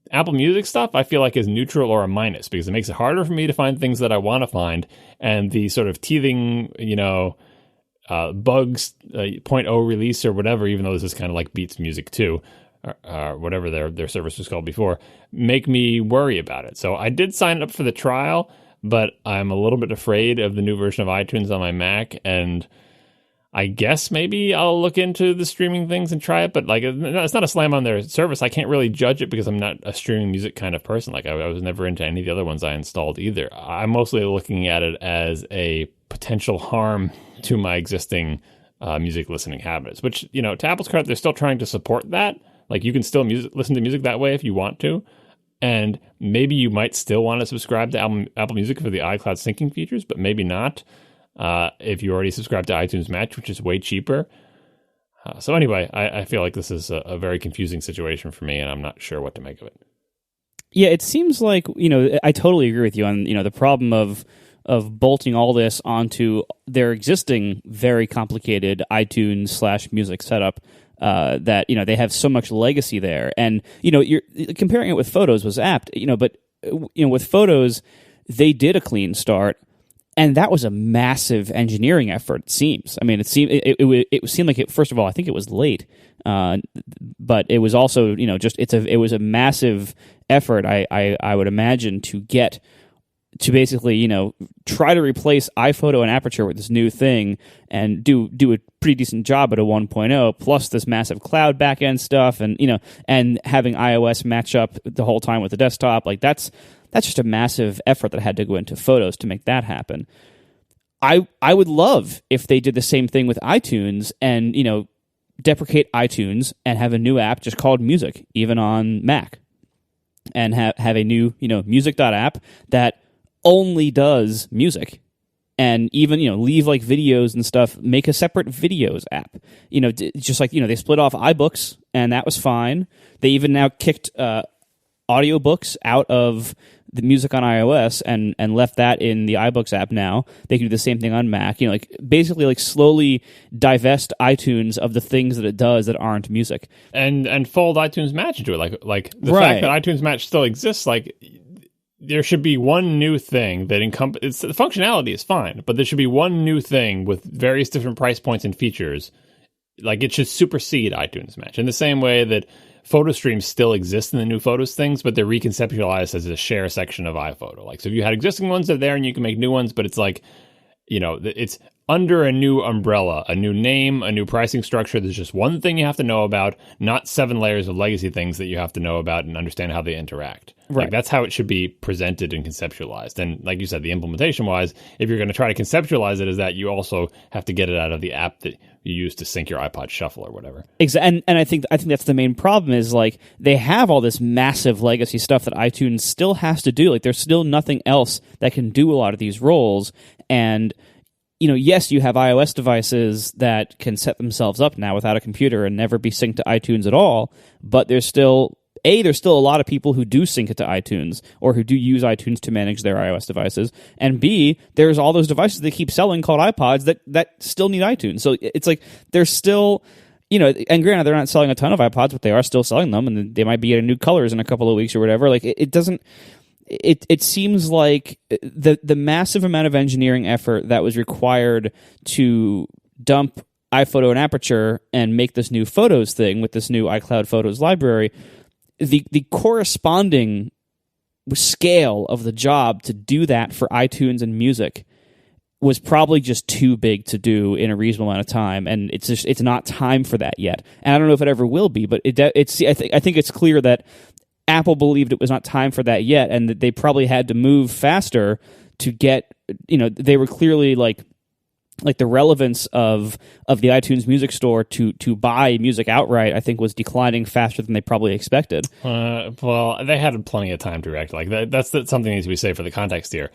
C: Apple Music stuff, I feel like, is neutral or a minus because it makes it harder for me to find things that I want to find. And the sort of teething, bugs, 0.0 release or whatever, even though this is kind of like Beats Music 2, or whatever their service was called before, make me worry about it. So I did sign up for the trial, but I'm a little bit afraid of the new version of iTunes on my Mac. And I guess maybe I'll look into the streaming things and try it, but it's not a slam on their service. I can't really judge it because I'm not a streaming music kind of person. I was never into any of the other ones I installed either. I'm mostly looking at it as a potential harm to my existing music listening habits, which, to Apple's credit, they're still trying to support that. You can still listen to music that way if you want to. And maybe you might still want to subscribe to Apple Music for the iCloud syncing features, but maybe not. if you already subscribe to iTunes Match, which is way cheaper. So anyway, I feel like this is a very confusing situation for me, and I'm not sure what to make of it.
A: Yeah, it seems like, I totally agree with you on, the problem of bolting all this onto their existing very complicated iTunes /music setup, that, they have so much legacy there. And, you're comparing it with Photos was apt, but, with Photos, they did a clean start. And that was a massive engineering effort, it seems. I mean, it seemed like it. First of all, I think it was late, but it was also, it was a massive effort. I would imagine to get to basically, try to replace iPhoto and Aperture with this new thing and do a pretty decent job at a 1.0, plus this massive cloud backend stuff, and and having iOS match up the whole time with the desktop. Like that's just a massive effort that had to go into Photos to make that happen. I would love if they did the same thing with iTunes and, deprecate iTunes and have a new app just called Music, even on Mac, and have a new, music.app that only does music. And even, leave like videos and stuff, make a separate videos app. Just like, they split off iBooks, and that was fine. They even now kicked audiobooks out of the music on iOS and left that in the iBooks app now. They can do the same thing on Mac. Basically slowly divest iTunes of the things that it does that aren't music.
C: And fold iTunes Match into it. Like the
A: right.
C: fact that iTunes Match still exists, there should be one new thing that encompasses... The functionality is fine, but there should be one new thing with various different price points and features. It should supersede iTunes Match. In the same way that photo streams still exist in the new Photos things, but they're reconceptualized as a share section of iPhoto. So if you had existing ones, they're there and you can make new ones, but it's it's under a new umbrella, a new name, a new pricing structure. There's just one thing you have to know about, not 7 layers of legacy things that you have to know about and understand how they interact.
A: Right.
C: That's how it should be presented and conceptualized. And like you said, the implementation-wise, if you're going to try to conceptualize it as that, you also have to get it out of the app that you use to sync your iPod Shuffle or whatever.
A: Exactly. And I think that's the main problem is they have all this massive legacy stuff that iTunes still has to do. There's still nothing else that can do a lot of these roles. And yes, you have iOS devices that can set themselves up now without a computer and never be synced to iTunes at all, but there's still a lot of people who do sync it to iTunes or who do use iTunes to manage their iOS devices, and B, there's all those devices they keep selling called iPods that still need iTunes. So it's there's still, and granted, they're not selling a ton of iPods, but they are still selling them, and they might be getting new colors in a couple of weeks or whatever. It doesn't... It seems like the massive amount of engineering effort that was required to dump iPhoto and Aperture and make this new Photos thing with this new iCloud Photos library, the corresponding scale of the job to do that for iTunes and music was probably just too big to do in a reasonable amount of time, and it's not time for that yet. And I don't know if it ever will be, but I think it's clear that Apple believed it was not time for that yet, and that they probably had to move faster to get, they were clearly like the relevance of the iTunes Music Store to buy music outright, I think, was declining faster than they probably expected.
C: Well, they had plenty of time to react. That's something that needs to be said for the context here.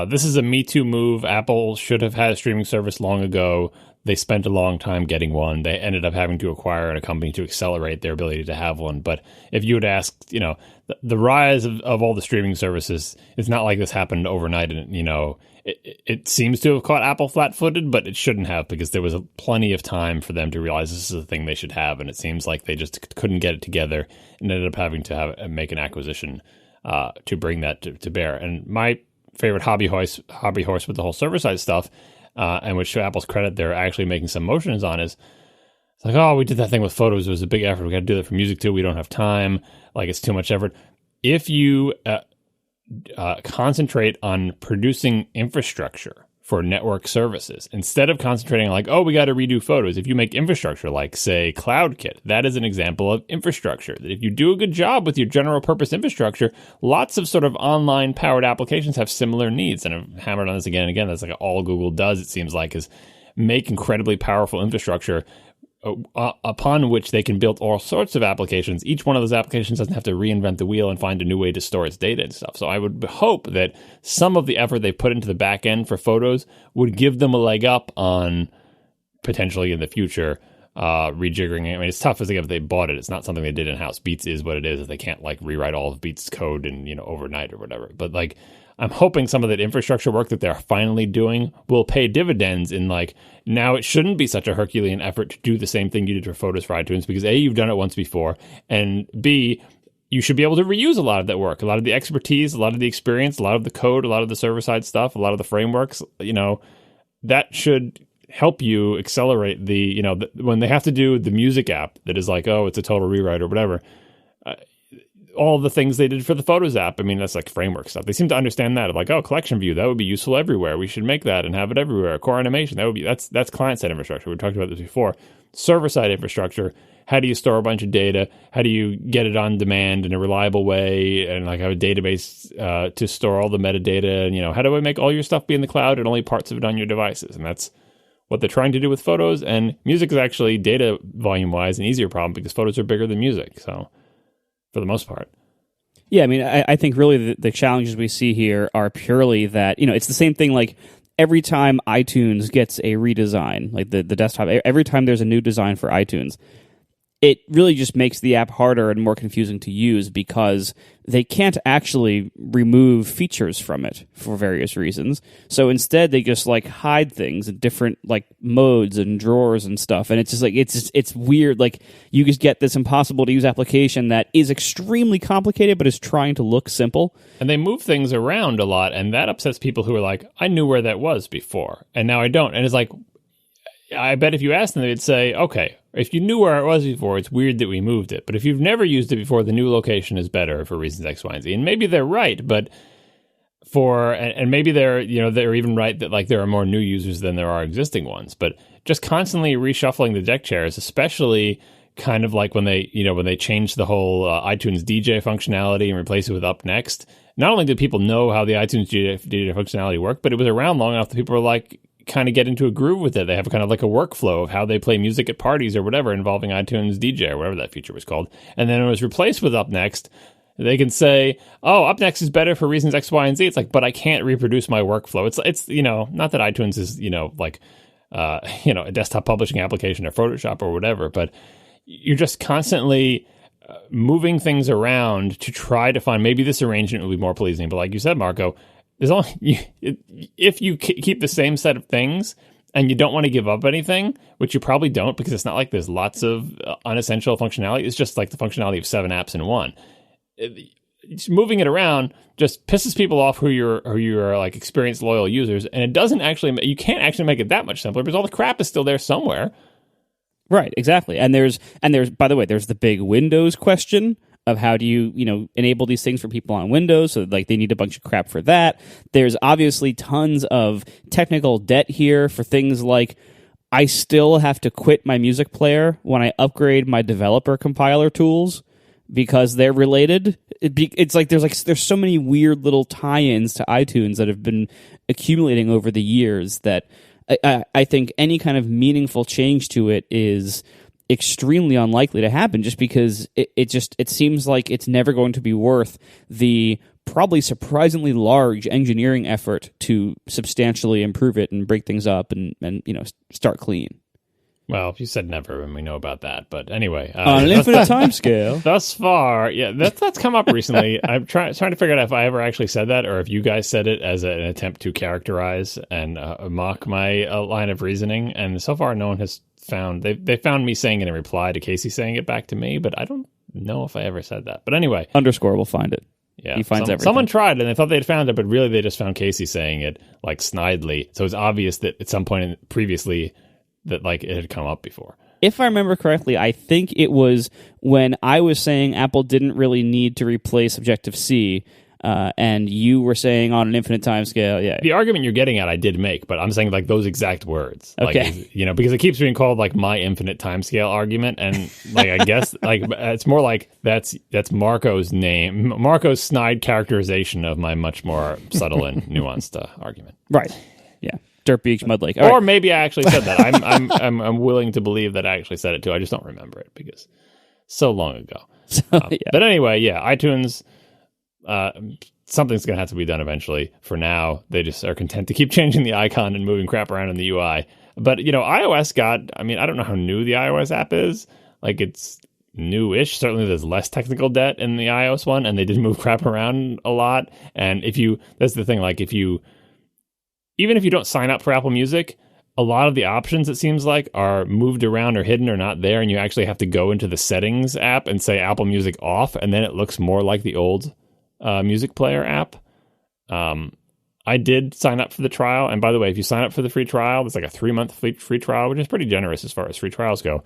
C: This is a Me Too move. Apple should have had a streaming service long ago. They spent a long time getting one. They ended up having to acquire a company to accelerate their ability to have one. But if you would ask, the rise of all the streaming services, it's not like this happened overnight. And, it seems to have caught Apple flat-footed, but it shouldn't have, because there was plenty of time for them to realize this is a thing they should have. And it seems like they just couldn't get it together and ended up having to make an acquisition to bring that to bear. And my favorite hobby horse with the whole server-side stuff, and which, to Apple's credit, they're actually making some motions on, is it's we did that thing with Photos. It was a big effort. We got to do that for music too. We don't have time. It's too much effort. If you concentrate on producing infrastructure for network services, instead of concentrating on we got to redo Photos, if you make infrastructure say CloudKit, that is an example of infrastructure. That if you do a good job with your general purpose infrastructure, lots of sort of online powered applications have similar needs. And I've hammered on this again and again. That's all Google does, it seems like, is make incredibly powerful infrastructure upon which they can build all sorts of applications. Each one of those applications doesn't have to reinvent the wheel and find a new way to store its data and stuff. So I would hope that some of the effort they put into the back end for photos would give them a leg up on potentially in the future rejiggering it. I mean, it's tough as if they bought it. It's not something they did in-house. Beats is what it is. They can't like rewrite all of Beats code in, overnight or whatever. But like, I'm hoping some of that infrastructure work that they're finally doing will pay dividends in like, now it shouldn't be such a Herculean effort to do the same thing you did for Photos for iTunes because A, you've done it once before, and B, you should be able to reuse a lot of that work, a lot of the expertise, a lot of the experience, a lot of the code, a lot of the server-side stuff, a lot of the frameworks, that should help you accelerate when they have to do the music app that is like, oh, it's a total rewrite or whatever. All the things they did for the Photos app, I mean, that's like framework stuff. They seem to understand that. Like, oh, collection view, that would be useful everywhere. We should make that and have it everywhere. Core animation, that's client-side infrastructure. We talked about this before. Server-side infrastructure, how do you store a bunch of data? How do you get it on demand in a reliable way and like have a database to store all the metadata? And, how do I make all your stuff be in the cloud and only parts of it on your devices? And that's what they're trying to do with photos. And music is actually, data volume-wise, an easier problem because photos are bigger than music. So for the most part.
A: Yeah, I mean, I think really the challenges we see here are purely that, it's the same thing like every time iTunes gets a redesign, like the desktop, every time there's a new design for iTunes, it really just makes the app harder and more confusing to use because they can't actually remove features from it for various reasons. So instead, they just like hide things in different like modes and drawers and stuff. And it's just like it's weird. Like you just get this impossible to use application that is extremely complicated but is trying to look simple.
C: And they move things around a lot, and that upsets people who are like, I knew where that was before, and now I don't. And it's like, I bet if you asked them, they'd say, okay, if you knew where it was before, it's weird that we moved it. But if you've never used it before, the new location is better for reasons X, Y, and Z. And maybe they're right, but and maybe they're even right that like there are more new users than there are existing ones. But just constantly reshuffling the deck chairs, especially kind of like when they changed the whole iTunes DJ functionality and replaced it with Up Next. Not only did people know how the iTunes DJ functionality worked, but it was around long enough that people were like, kind of get into a groove with it. They have kind of like a workflow of how they play music at parties or whatever involving iTunes DJ or whatever that feature was called. And then it was replaced with Up Next. They can say, oh, Up Next is better for reasons X, Y, and Z. It's like, but I can't reproduce my workflow. It's not that iTunes is, a desktop publishing application or Photoshop or whatever, but you're just constantly moving things around to try to find maybe this arrangement will be more pleasing. But like you said, Marco, if you keep the same set of things and you don't want to give up anything, which you probably don't because it's not like there's lots of unessential functionality. It's just like the functionality of 7 apps in one. Moving it around just pisses people off who are like experienced, loyal users. And it doesn't actually, you can't actually make it that much simpler because all the crap is still there somewhere.
A: Right, exactly. And there's by the way, there's the big Windows question of how do you, enable these things for people on Windows. So like they need a bunch of crap for that. There's obviously tons of technical debt here for things like I still have to quit my music player when I upgrade my developer compiler tools because they're related. It's like there's so many weird little tie-ins to iTunes that have been accumulating over the years that I think any kind of change to it is extremely unlikely to happen just because it seems like it's never going to be worth the probably surprisingly large engineering effort to substantially improve it and break things up and start clean.
C: Well, you said never, and we know about that. But anyway,
A: on an infinite timescale.
C: Thus far, yeah, that's come up recently. I'm trying to figure out if I ever actually said that, or if you guys said it as an attempt to characterize and mock my line of reasoning. And so far, no one has found they found me saying it in reply to Casey saying it back to me. But I don't know if I ever said that. But anyway,
A: underscore will find it.
C: Yeah,
A: he finds everything.
C: Someone tried and they thought they'd found it, but really they just found Casey saying it like snidely. So it's obvious that at some point previously that like it had come up before.
A: If I remember correctly, I think it was when I was saying Apple didn't really need to replace Objective-C, and you were saying on an infinite timescale, yeah.
C: The argument you're getting at, I did make, but I'm saying like those exact words.
A: Okay.
C: Like, because it keeps being called like my infinite timescale argument, and like I guess like it's more like that's Marco's name, Marco's snide characterization of my much more subtle and nuanced argument.
A: Right. Yeah. Dirt Beach, Mud Lake.
C: Or maybe I actually said that. I'm willing to believe that I actually said it too. I just don't remember it because so long ago. But anyway, iTunes, something's going to have to be done eventually. For now, they just are content to keep changing the icon and moving crap around in the UI. But, iOS I don't know how new the iOS app is. Like, it's newish. Certainly there's less technical debt in the iOS one, and they did move crap around a lot. And that's the thing, like, even if you don't sign up for Apple Music, a lot of the options, it seems like, are moved around or hidden or not there, and you actually have to go into the settings app and say Apple Music off, and then it looks more like the old music player app. I did sign up for the trial, and by the way, if you sign up for the free trial, it's like a 3-month free trial, which is pretty generous as far as free trials go.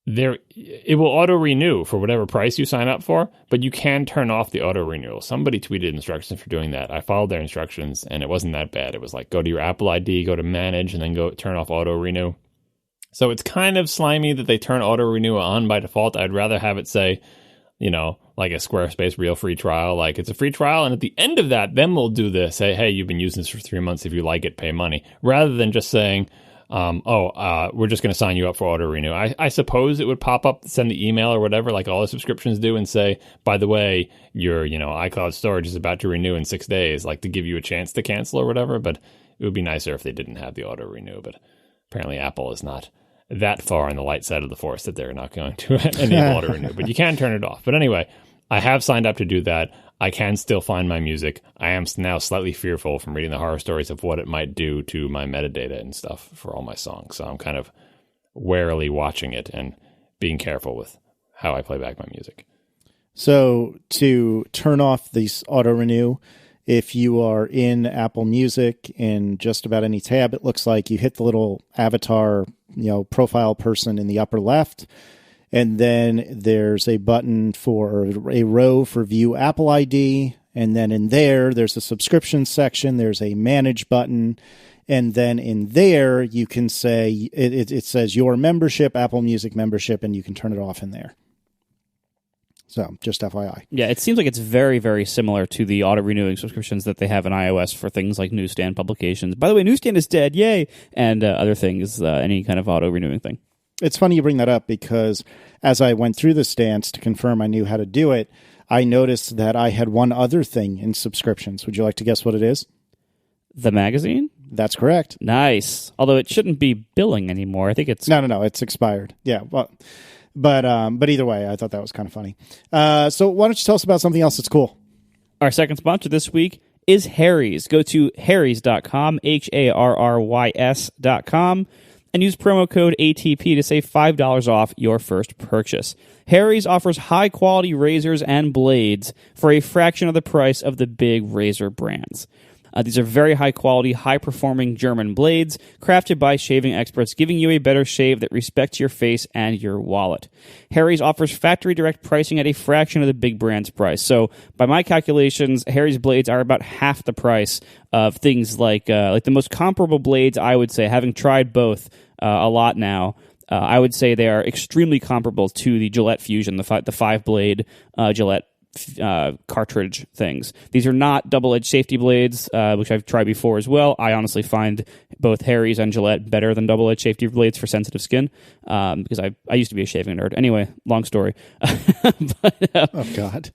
C: It will auto-renew for whatever price you sign up for, but you can turn off the auto-renewal. Somebody tweeted instructions for doing that. I followed their instructions, and it wasn't that bad. It was like, go to your Apple ID, go to Manage, and then go turn off auto-renew. So it's kind of slimy that they turn auto-renew on by default. I'd rather have it say, like a Squarespace real free trial, like it's a free trial, and at the end of that, then we'll do this. Say, hey, you've been using this for 3 months. If you like it, pay money. Rather than just saying, we're just going to sign you up for auto renew. I suppose it would pop up, send the email or whatever, like all the subscriptions do, and say, by the way, your iCloud storage is about to renew in 6 days, like to give you a chance to cancel or whatever. But it would be nicer if they didn't have the auto renew. But apparently Apple is not that far on the light side of the force that they're not going to enable auto renew. But you can turn it off. But anyway, I have signed up to do that. I can still find my music. I am now slightly fearful from reading the horror stories of what it might do to my metadata and stuff for all my songs. So I'm kind of warily watching it and being careful with how I play back my music.
B: So to turn off these auto renew, if you are in Apple Music in just about any tab, it looks like you hit the little avatar, profile person in the upper left. And then there's a button for a row for View Apple ID. And then in there's a subscription section. There's a Manage button. And then in there, you can say, it says Your Membership, Apple Music Membership, and you can turn it off in there. So just FYI.
A: Yeah, it seems like it's very, very similar to the auto-renewing subscriptions that they have in iOS for things like Newsstand publications. By the way, Newsstand is dead, yay! And other things, any kind of auto-renewing thing.
B: It's funny you bring that up because as I went through the stance to confirm I knew how to do it, I noticed that I had one other thing in subscriptions. Would you like to guess what it is?
A: The magazine?
B: That's correct.
A: Nice. Although it shouldn't be billing anymore. I think it's...
B: No. It's expired. Yeah. Well, but either way, I thought that was kind of funny. So why don't you tell us about something else that's cool?
A: Our second sponsor this week is Harry's. Go to harrys.com, HARRYS.com. and use promo code ATP to save $5 off your first purchase. Harry's offers high-quality razors and blades for a fraction of the price of the big razor brands. These are very high-quality, high-performing German blades crafted by shaving experts, giving you a better shave that respects your face and your wallet. Harry's offers factory-direct pricing at a fraction of the big brand's price. So, by my calculations, Harry's blades are about half the price of things like the most comparable blades, I would say, having tried both a lot now, I would say they are extremely comparable to the Gillette Fusion, the 5-blade Gillette cartridge things. These are not double-edged safety blades, which I've tried before as well. I honestly find both Harry's and Gillette better than double-edged safety blades for sensitive skin, because I used to be a shaving nerd. Anyway, long story.
B: Oh, God.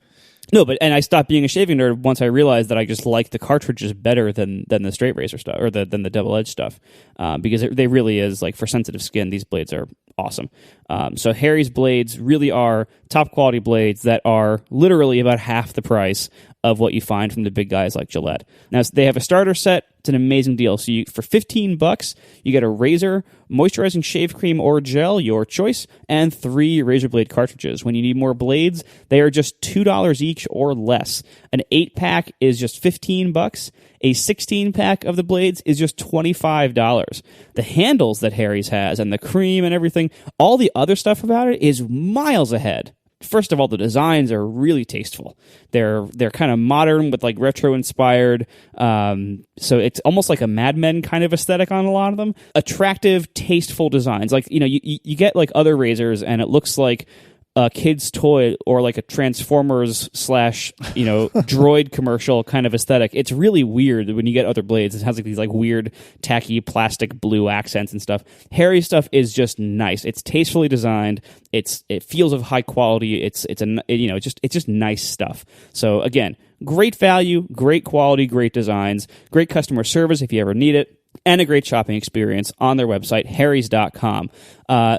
A: No, and I stopped being a shaving nerd once I realized that I just like the cartridges better than the straight razor stuff, or than the double-edged stuff, because they really is, like, for sensitive skin, these blades are awesome. So Harry's blades really are top-quality blades that are literally about half the price of what you find from the big guys like Gillette. Now, they have a starter set. It's an amazing deal. So for $15, you get a razor, moisturizing shave cream or gel, your choice, and 3 razor blade cartridges. When you need more blades, they are just $2 each or less. An 8-pack is just $15. A 16-pack of the blades is just $25. The handles that Harry's has and the cream and everything, all the other stuff about it is miles ahead. First of all, the designs are really tasteful. They're kind of modern with like retro inspired. So it's almost like a Mad Men kind of aesthetic on a lot of them. Attractive, tasteful designs. Like, you get like other razors and it looks like a kid's toy or like a Transformers / droid commercial kind of aesthetic. It's really weird when you get other blades. It has like these like weird tacky plastic blue accents and stuff. Harry's stuff is just nice. It's tastefully designed. It feels of high quality. It's just nice stuff. So again, great value, great quality, great designs, great customer service if you ever need it, and a great shopping experience on their website, harrys.com.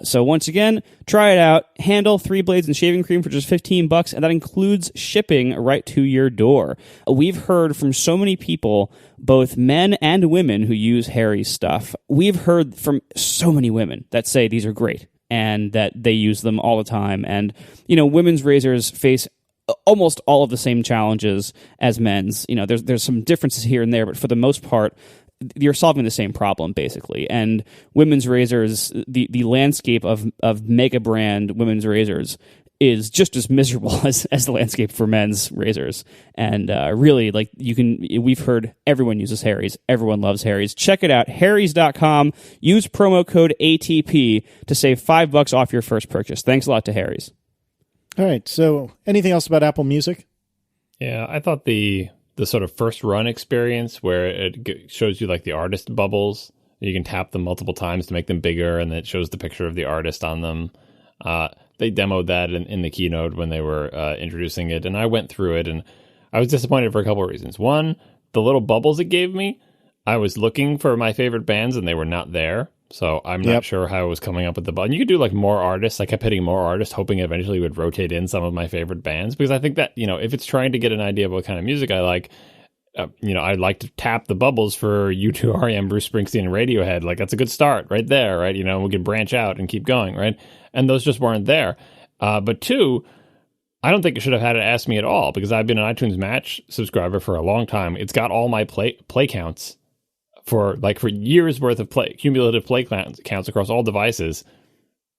A: So once again, try it out. Handle 3 blades and shaving cream for just $15, and that includes shipping right to your door. We've heard from so many people, both men and women, who use Harry's stuff. We've heard from so many women that say these are great and that they use them all the time. And, women's razors face almost all of the same challenges as men's. There's some differences here and there, but for the most part, you're solving the same problem, basically. And women's razors, the landscape of mega brand women's razors is just as miserable as the landscape for men's razors. And really, we've heard everyone uses Harry's. Everyone loves Harry's. Check it out, harrys.com. Use promo code ATP to save $5 off your first purchase. Thanks a lot to Harry's.
B: All right. So anything else about Apple Music?
C: Yeah, I thought the sort of first run experience where it shows you like the artist bubbles. You can tap them multiple times to make them bigger, and then it shows the picture of the artist on them. They demoed that in the keynote when they were introducing it, and I went through it, and I was disappointed for a couple of reasons. One, the little bubbles it gave me, I was looking for my favorite bands, and they were not there. So I'm not sure how I was coming up with the button. You could do like more artists. I kept hitting more artists, hoping eventually it would rotate in some of my favorite bands. Because I think that, if it's trying to get an idea of what kind of music I like, I'd like to tap the bubbles for U2, R.E.M., Bruce Springsteen, and Radiohead. Like, that's a good start right there, right? We could branch out and keep going, right? And those just weren't there. But 2, I don't think it should have had to ask me at all, because I've been an iTunes Match subscriber for a long time. It's got all my play counts for years worth of cumulative play counts across all devices.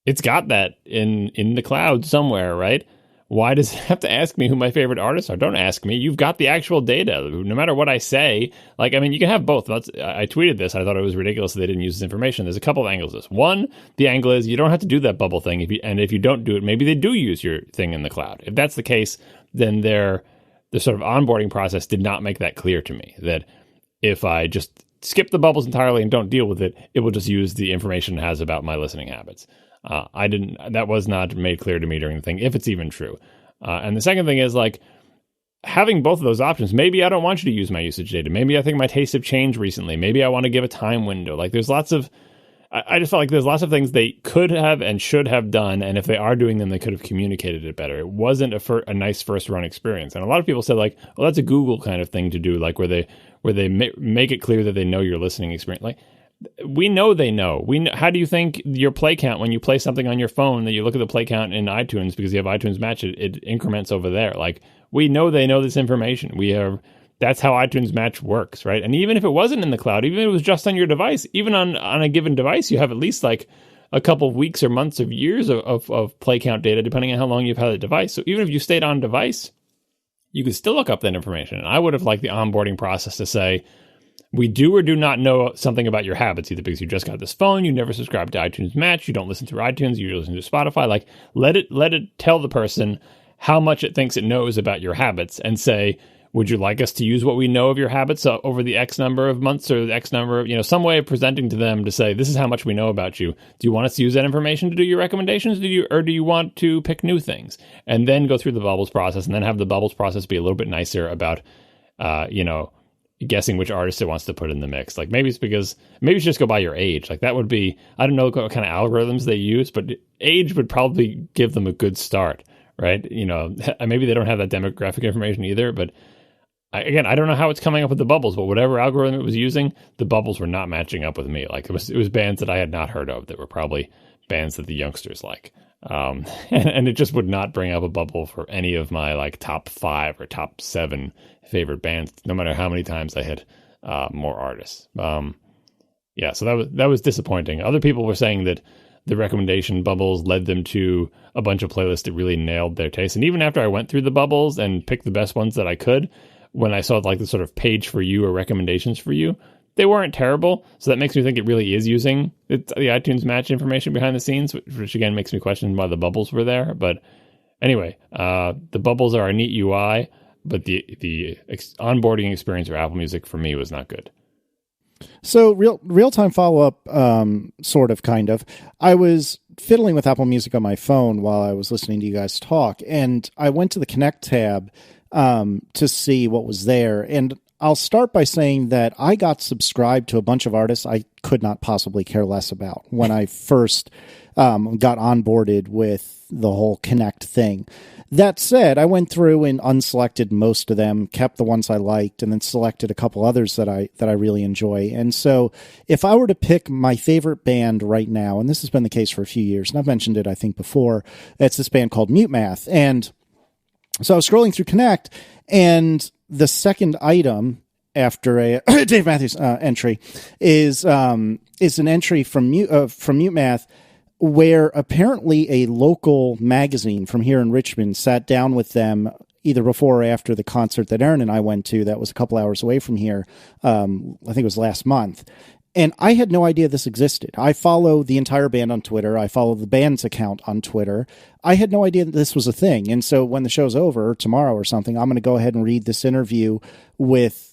C: It's got that in the cloud somewhere, right? Why does it have to ask me who my favorite artists are? Don't ask me. You've got the actual data. No matter what I say, you can have both. I tweeted this. I thought it was ridiculous that they didn't use this information. There's a couple of angles to this. One, the angle is you don't have to do that bubble thing. If you don't do it, maybe they do use your thing in the cloud. If that's the case, then the sort of onboarding process did not make that clear to me, that if I just skip the bubbles entirely and don't deal with it, it will just use the information it has about my listening habits. That was not made clear to me during the thing, if it's even true. And the second thing is having both of those options. Maybe I don't want you to use my usage data. Maybe I think my tastes have changed recently. Maybe I want to give a time window. I just felt like there's lots of things they could have and should have done. And if they are doing them, they could have communicated it better. It wasn't a nice first run experience. And a lot of people said well, that's a Google kind of thing to do, where they make it clear that they know your listening experience. We know they know. How do you think your play count, when you play something on your phone, that you look at the play count in iTunes because you have iTunes Match, it increments over there. We know they know this information. That's how iTunes Match works, right? And even if it wasn't in the cloud, even if it was just on your device, even on a given device, you have at least a couple of weeks or months of years of play count data, depending on how long you've had the device. So even if you stayed on device, you could still look up that information. And I would have liked the onboarding process to say, we do or do not know something about your habits, either because you just got this phone, you never subscribe to iTunes Match, you don't listen through iTunes, you listen to Spotify. Let it tell the person how much it thinks it knows about your habits, and say, would you like us to use what we know of your habits over the X number of months, or the X number of, some way of presenting to them to say, this is how much we know about you. Do you want us to use that information to do your recommendations? Or do you want to pick new things? And then go through the bubbles process, and then have the bubbles process be a little bit nicer about, guessing which artist it wants to put in the mix. Maybe it's just go by your age. That would be, I don't know what kind of algorithms they use, but age would probably give them a good start, right? Maybe they don't have that demographic information either, but I don't know how it's coming up with the bubbles, but whatever algorithm it was using, the bubbles were not matching up with me. It was bands that I had not heard of that were probably bands that the youngsters like. And it just would not bring up a bubble for any of my top 5 or top 7 favorite bands, no matter how many times I hit more artists. So that was disappointing. Other people were saying that the recommendation bubbles led them to a bunch of playlists that really nailed their taste. And even after I went through the bubbles and picked the best ones that I could, when I saw the sort of page for you or recommendations for you, they weren't terrible. So that makes me think it really is using the iTunes Match information behind the scenes, which again makes me question why the bubbles were there. But Anyway, the bubbles are a neat UI, but the onboarding experience for Apple Music for me was not good.
B: So real-time follow-up, sort of, kind of. I was fiddling with Apple Music on my phone while I was listening to you guys talk, and I went to the Connect tab to see what was there. And I'll start by saying that I got subscribed to a bunch of artists I could not possibly care less about when I first got onboarded with the whole Connect thing. That said, I went through and unselected most of them, kept the ones I liked, and then selected a couple others that I really enjoy. And so if I were to pick my favorite band right now, and this has been the case for a few years, and I've mentioned it, I think, before, it's this band called Mute Math. And so I was scrolling through Connect, and the second item after a Dave Matthews entry is an entry from Mute Math, where apparently a local magazine from here in Richmond sat down with them either before or after the concert that Aaron and I went to that was a couple hours away from here. I think it was last month. And I had no idea this existed. I follow the entire band on Twitter. I follow the band's account on Twitter. I had no idea that this was a thing. And so when the show's over tomorrow or something, I'm going to go ahead and read this interview with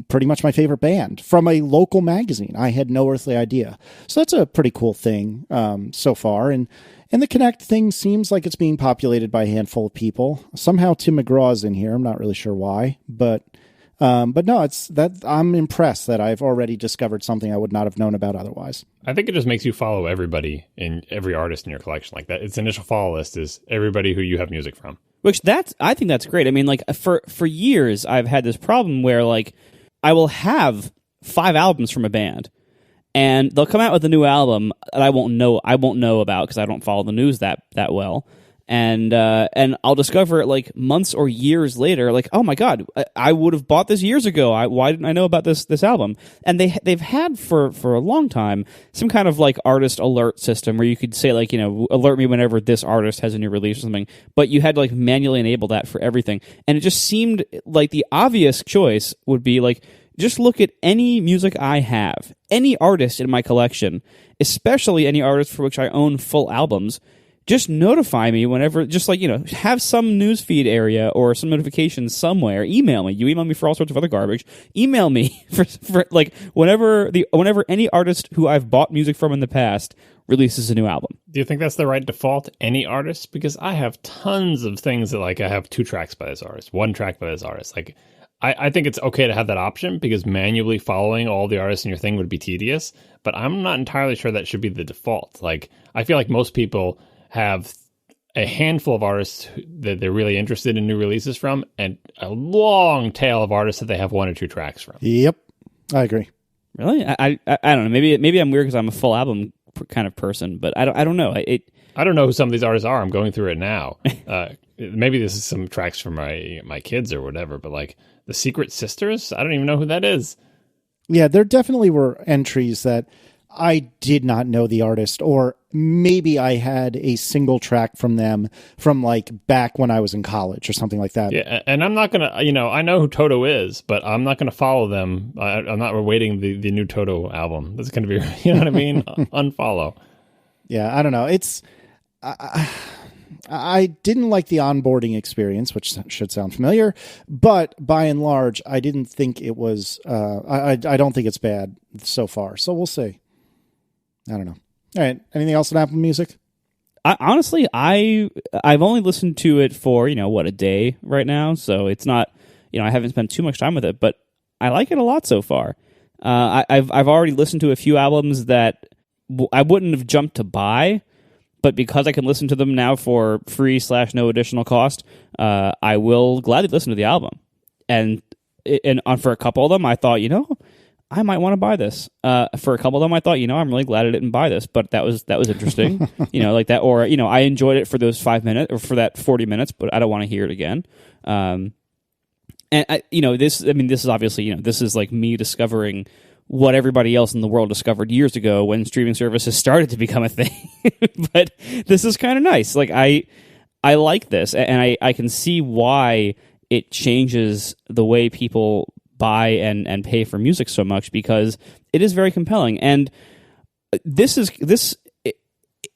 B: pretty much my favorite band from a local magazine. I had no earthly idea. So that's a pretty cool thing so far. And the Connect thing seems like it's being populated by a handful of people. Somehow Tim McGraw's in here. I'm not really sure why, but no, it's that I'm impressed that I've already discovered something I would not have known about otherwise.
C: I think it just makes you follow everybody in every artist in your collection like that. Its initial follow list is everybody who you have music from.
A: Which I think that's great. I mean, like for years, I've had this problem where like I will have 5 albums from a band, and they'll come out with a new album that I won't know about because I don't follow the news that well, and I'll discover it like months or years later, like, oh my god, I would have bought this years ago. Why didn't I know about this album? And they've had for a long time some kind of like artist alert system where you could say like, alert me whenever this artist has a new release or something, but you had to like manually enable that for everything. And it just seemed like the obvious choice would be like, just look at any music I have, any artist in my collection, especially any artist for which I own full albums. Just notify me whenever, just like, have some newsfeed area or some notification somewhere. Email me. You email me for all sorts of other garbage. Email me for like whenever any artist who I've bought music from in the past releases a new album.
C: Do you think that's the right default? Any artist? Because I have tons of things that like I have 2 tracks by this artist, 1 track by this artist. Like I think it's okay to have that option because manually following all the artists in your thing would be tedious, but I'm not entirely sure that should be the default. Like I feel like most people have a handful of artists that they're really interested in new releases from, and a long tail of artists that they have 1 or 2 tracks from.
B: Yep, I agree.
A: Really, I don't know. Maybe I'm weird because I'm a full album kind of person, but I don't know.
C: I don't know who some of these artists are. I'm going through it now. Maybe this is some tracks from my kids or whatever, but like the Secret Sisters, I don't even know who that is.
B: Yeah, there definitely were entries that I did not know the artist, or maybe I had a single track from them from like back when I was in college or something like that.
C: Yeah, and I'm not going to, I know who Toto is, but I'm not going to follow them. I'm not awaiting the new Toto album. That's going to be, you know what I mean? Unfollow.
B: Yeah, I don't know. I didn't like the onboarding experience, which should sound familiar, but by and large, I didn't think it was, I don't think it's bad so far. So we'll see. I don't know. All right. Anything else on Apple Music?
A: Honestly, I've only listened to it for, a day right now. So it's not, I haven't spent too much time with it, but I like it a lot so far. I've already listened to a few albums that I wouldn't have jumped to buy, but because I can listen to them now for free / no additional cost, I will gladly listen to the album. And for a couple of them, I thought, I might want to buy this. For a couple of them, I thought, I'm really glad I didn't buy this, but that was interesting, like that, or I enjoyed it for those 5 minutes or for that 40 minutes, but I don't want to hear it again. And this is obviously, this is like me discovering what everybody else in the world discovered years ago when streaming services started to become a thing. But this is kind of nice. Like I like this, and I can see why it changes the way people buy and pay for music so much, because it is very compelling. And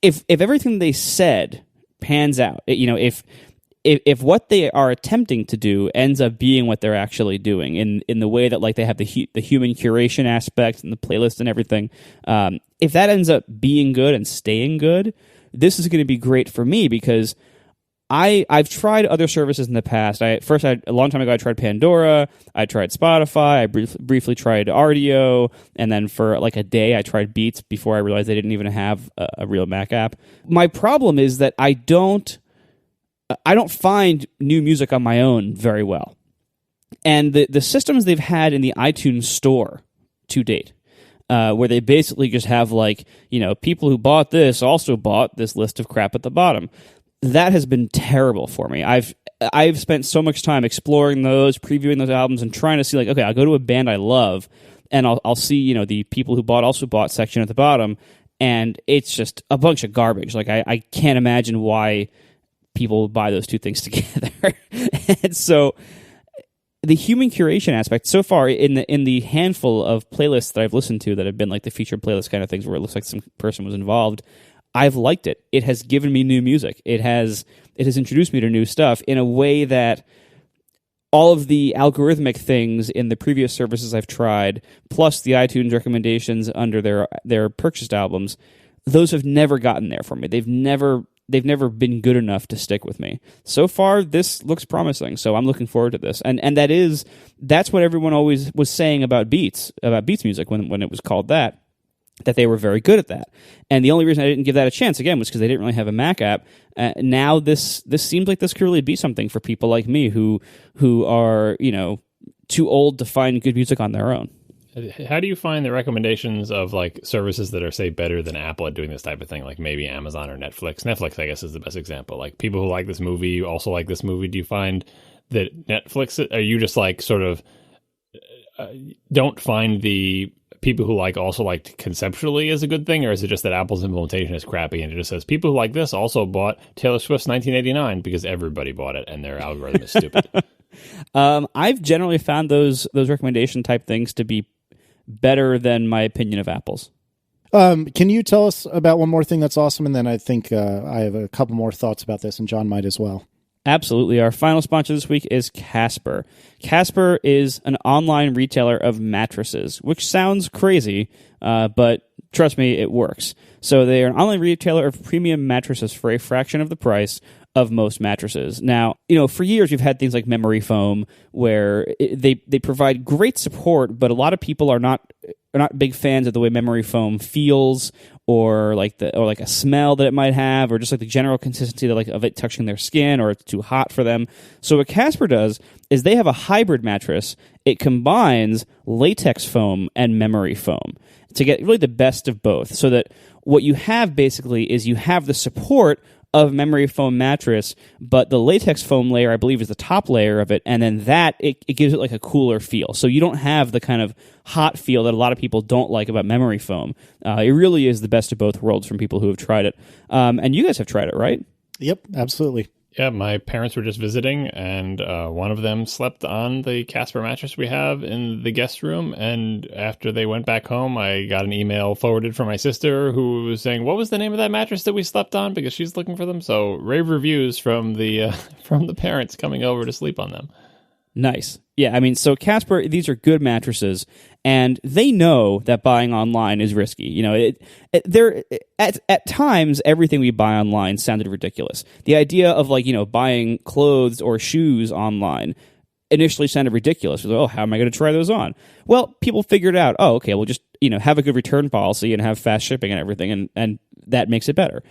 A: if everything they said pans out. If what they are attempting to do ends up being what they're actually doing in the way that like they have the human curation aspect and the playlist and everything, if that ends up being good and staying good, this is going to be great for me because I've tried other services in the past. A long time ago, I tried Pandora, I tried Spotify, I briefly tried Rdio, and then for like a day, I tried Beats before I realized they didn't even have a real Mac app. My problem is that I don't find new music on my own very well. And the systems they've had in the iTunes store to date, where they basically just have like, people who bought this also bought this list of crap at the bottom. That has been terrible for me. I've spent so much time exploring those, previewing those albums, and trying to see like, okay, I'll go to a band I love, and I'll see the people who also bought section at the bottom, and it's just a bunch of garbage. Like I can't imagine why people buy those two things together. And so the human curation aspect so far in the handful of playlists that I've listened to that have been like the featured playlist kind of things where it looks like some person was involved, I've liked it. It has given me new music. It has introduced me to new stuff in a way that all of the algorithmic things in the previous services I've tried, plus the iTunes recommendations under their purchased albums, those have never gotten there for me. They've never been good enough to stick with me. So far, this looks promising, so I'm looking forward to this. And that's what everyone always was saying about Beats music when it was called that they were very good at that. And the only reason I didn't give that a chance, again, was because they didn't really have a Mac app. Now this seems like this could really be something for people like me who are, too old to find good music on their own.
C: How do you find the recommendations of like services that are, say, better than Apple at doing this type of thing, like maybe Amazon or Netflix? Netflix, I guess, is the best example. Like people who like this movie also like this movie. Do you find that Netflix, are you just like sort of don't find the people who also liked conceptually is a good thing, or is it just that Apple's implementation is crappy and it just says people who like this also bought Taylor Swift's 1989 because everybody bought it and their algorithm is stupid?
A: I've generally found those recommendation type things to be better than my opinion of Apple's.
B: Can you tell us about one more thing that's awesome? And then I think I have a couple more thoughts about this, and John might as well.
A: Absolutely. Our final sponsor this week is Casper. Casper is an online retailer of mattresses, which sounds crazy, but trust me, it works. So they are an online retailer of premium mattresses for a fraction of the price of most mattresses. Now, for years we've had things like memory foam where they provide great support, but a lot of people are not big fans of the way memory foam feels, or like a smell that it might have, or just like the general consistency of it touching their skin, or it's too hot for them. So what Casper does is they have a hybrid mattress. It combines latex foam and memory foam to get really the best of both, so that what you have basically is you have the support of memory foam mattress, but the latex foam layer, I believe, is the top layer of it, and then it gives it like a cooler feel. So you don't have the kind of hot feel that a lot of people don't like about memory foam. It really is the best of both worlds from people who have tried it. And you guys have tried it, right?
B: Yep, absolutely.
C: Yeah, my parents were just visiting, and one of them slept on the Casper mattress we have in the guest room. And after they went back home, I got an email forwarded from my sister who was saying, "What was the name of that mattress that we slept on?" Because she's looking for them. So rave reviews from the parents coming over to sleep on them.
A: Nice. Yeah, I mean, so Casper, these are good mattresses, and they know that buying online is risky. At times, everything we buy online sounded ridiculous. The idea of buying clothes or shoes online initially sounded ridiculous. It was like, oh, how am I going to try those on? Well, people figured out, oh, okay, we'll just have a good return policy and have fast shipping and everything, and that makes it better.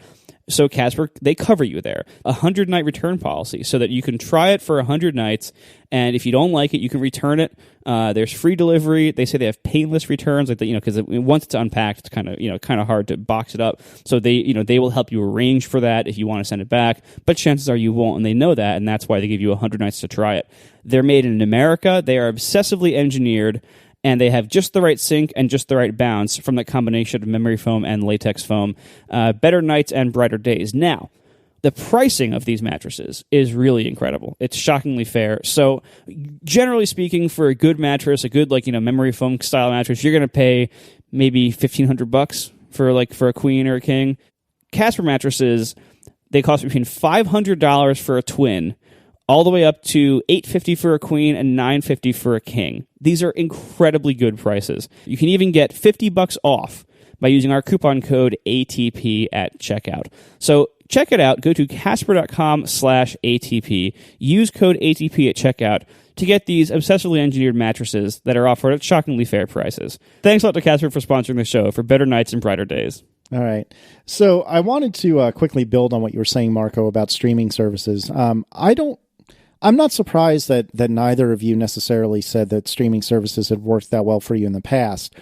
A: So Casper, they cover you there. 100-night return policy so that you can try it for 100 nights, and if you don't like it, you can return it. There's free delivery. They say they have painless returns, because once it's unpacked, it's kind of hard to box it up. So they will help you arrange for that if you want to send it back. But chances are you won't, and they know that, and that's why they give you 100 nights to try it. They're made in America. They are obsessively engineered, and they have just the right sink and just the right bounce from that combination of memory foam and latex foam. Better nights and brighter days. Now, the pricing of these mattresses is really incredible. It's shockingly fair. So, generally speaking, for a good mattress, a good memory foam style mattress, you're going to pay maybe $1,500 for a queen or a king. Casper mattresses, They cost between $500 for a twin, all the way up to $850 for a queen and $950 for a king. These are incredibly good prices. You can even get $50 off by using our coupon code ATP at checkout. So check it out. Go to Casper.com/ATP. Use code ATP at checkout to get these obsessively engineered mattresses that are offered at shockingly fair prices. Thanks a lot to Casper for sponsoring the show for better nights and brighter days.
B: All right. So I wanted to quickly build on what you were saying, Marco, about streaming services. I'm not surprised that neither of you necessarily said that streaming services had worked that well for you in the past.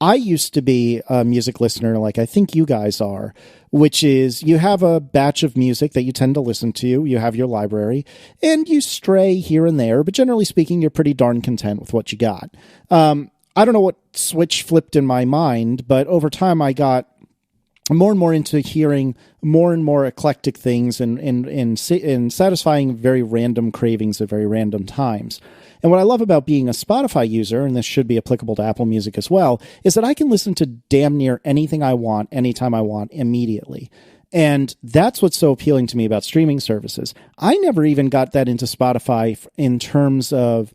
B: I used to be a music listener like I think you guys are, which is you have a batch of music that you tend to listen to, you have your library, and you stray here and there, but generally speaking, you're pretty darn content with what you got. I don't know what switch flipped in my mind, but over time I got more and more into hearing more and more eclectic things and satisfying very random cravings at very random times. And what I love about being a Spotify user, and this should be applicable to Apple Music as well, is that I can listen to damn near anything I want, anytime I want, immediately. And that's what's so appealing to me about streaming services. I never even got that into Spotify in terms of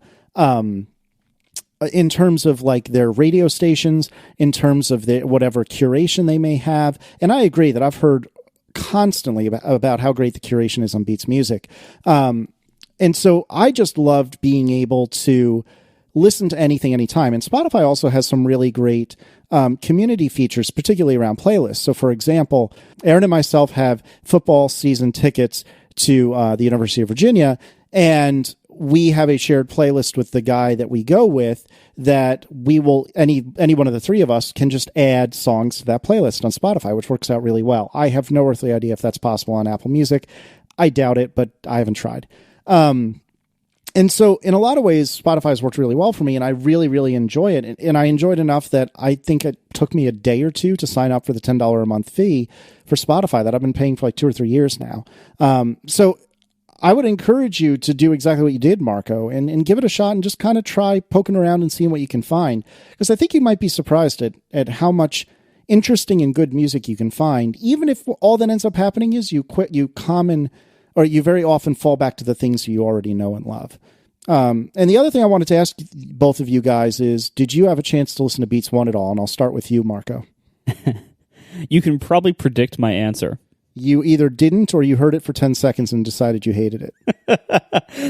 B: like their radio stations, in terms of the whatever curation they may have. And I agree that I've heard constantly about how great the curation is on Beats Music. And so I just loved being able to listen to anything, anytime. And Spotify also has some really great community features, particularly around playlists. So, for example, Aaron and myself have football season tickets to the University of Virginia, and we have a shared playlist with the guy that we go with that we will, any one of the three of us can just add songs to that playlist on Spotify, which works out really well. I have no earthly idea if that's possible on Apple Music. I doubt it, but I haven't tried. And so in a lot of ways, Spotify has worked really well for me, and I really, really enjoy it. And I enjoy it enough that I think it took me a day or two to sign up for the $10 a month fee for Spotify that I've been paying for like 2 or 3 years now. So I would encourage you to do exactly what you did, Marco, and give it a shot and just kind of try poking around and seeing what you can find. Because I think you might be surprised at how much interesting and good music you can find, even if all that ends up happening is you very often fall back to the things you already know and love. And the other thing I wanted to ask both of you guys is, did you have a chance to listen to Beats One at all? And I'll start with you, Marco.
A: You can probably predict my answer.
B: You either didn't or you heard it for 10 seconds and decided you hated it.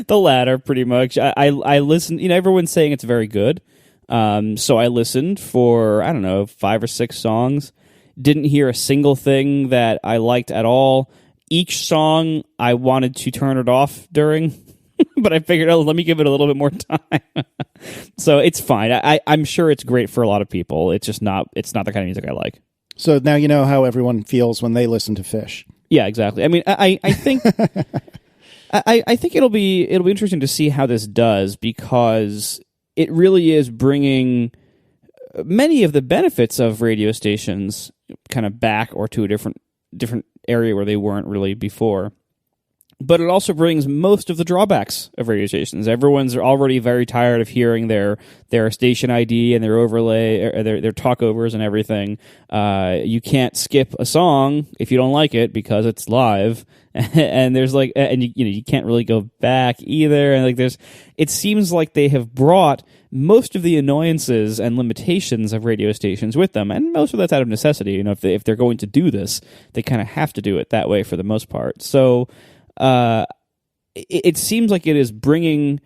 A: The latter, pretty much. I listened, everyone's saying it's very good. So I listened for, 5 or 6 songs. Didn't hear a single thing that I liked at all. Each song I wanted to turn it off during, but I figured, let me give it a little bit more time. So it's fine. I'm sure it's great for a lot of people. It's just not the kind of music I like.
B: So now you know how everyone feels when they listen to Fish.
A: Yeah, exactly. I mean, I think I think it'll be interesting to see how this does, because it really is bringing many of the benefits of radio stations kind of back or to a different area where they weren't really before. But it also brings most of the drawbacks of radio stations. Everyone's already very tired of hearing their station ID and their overlay, or their talkovers and everything. You can't skip a song if you don't like it because it's live, and there's you can't really go back either. And it seems like they have brought most of the annoyances and limitations of radio stations with them, and most of that's out of necessity. If they're going to do this, they kind of have to do it that way for the most part. So. It seems like it is bringing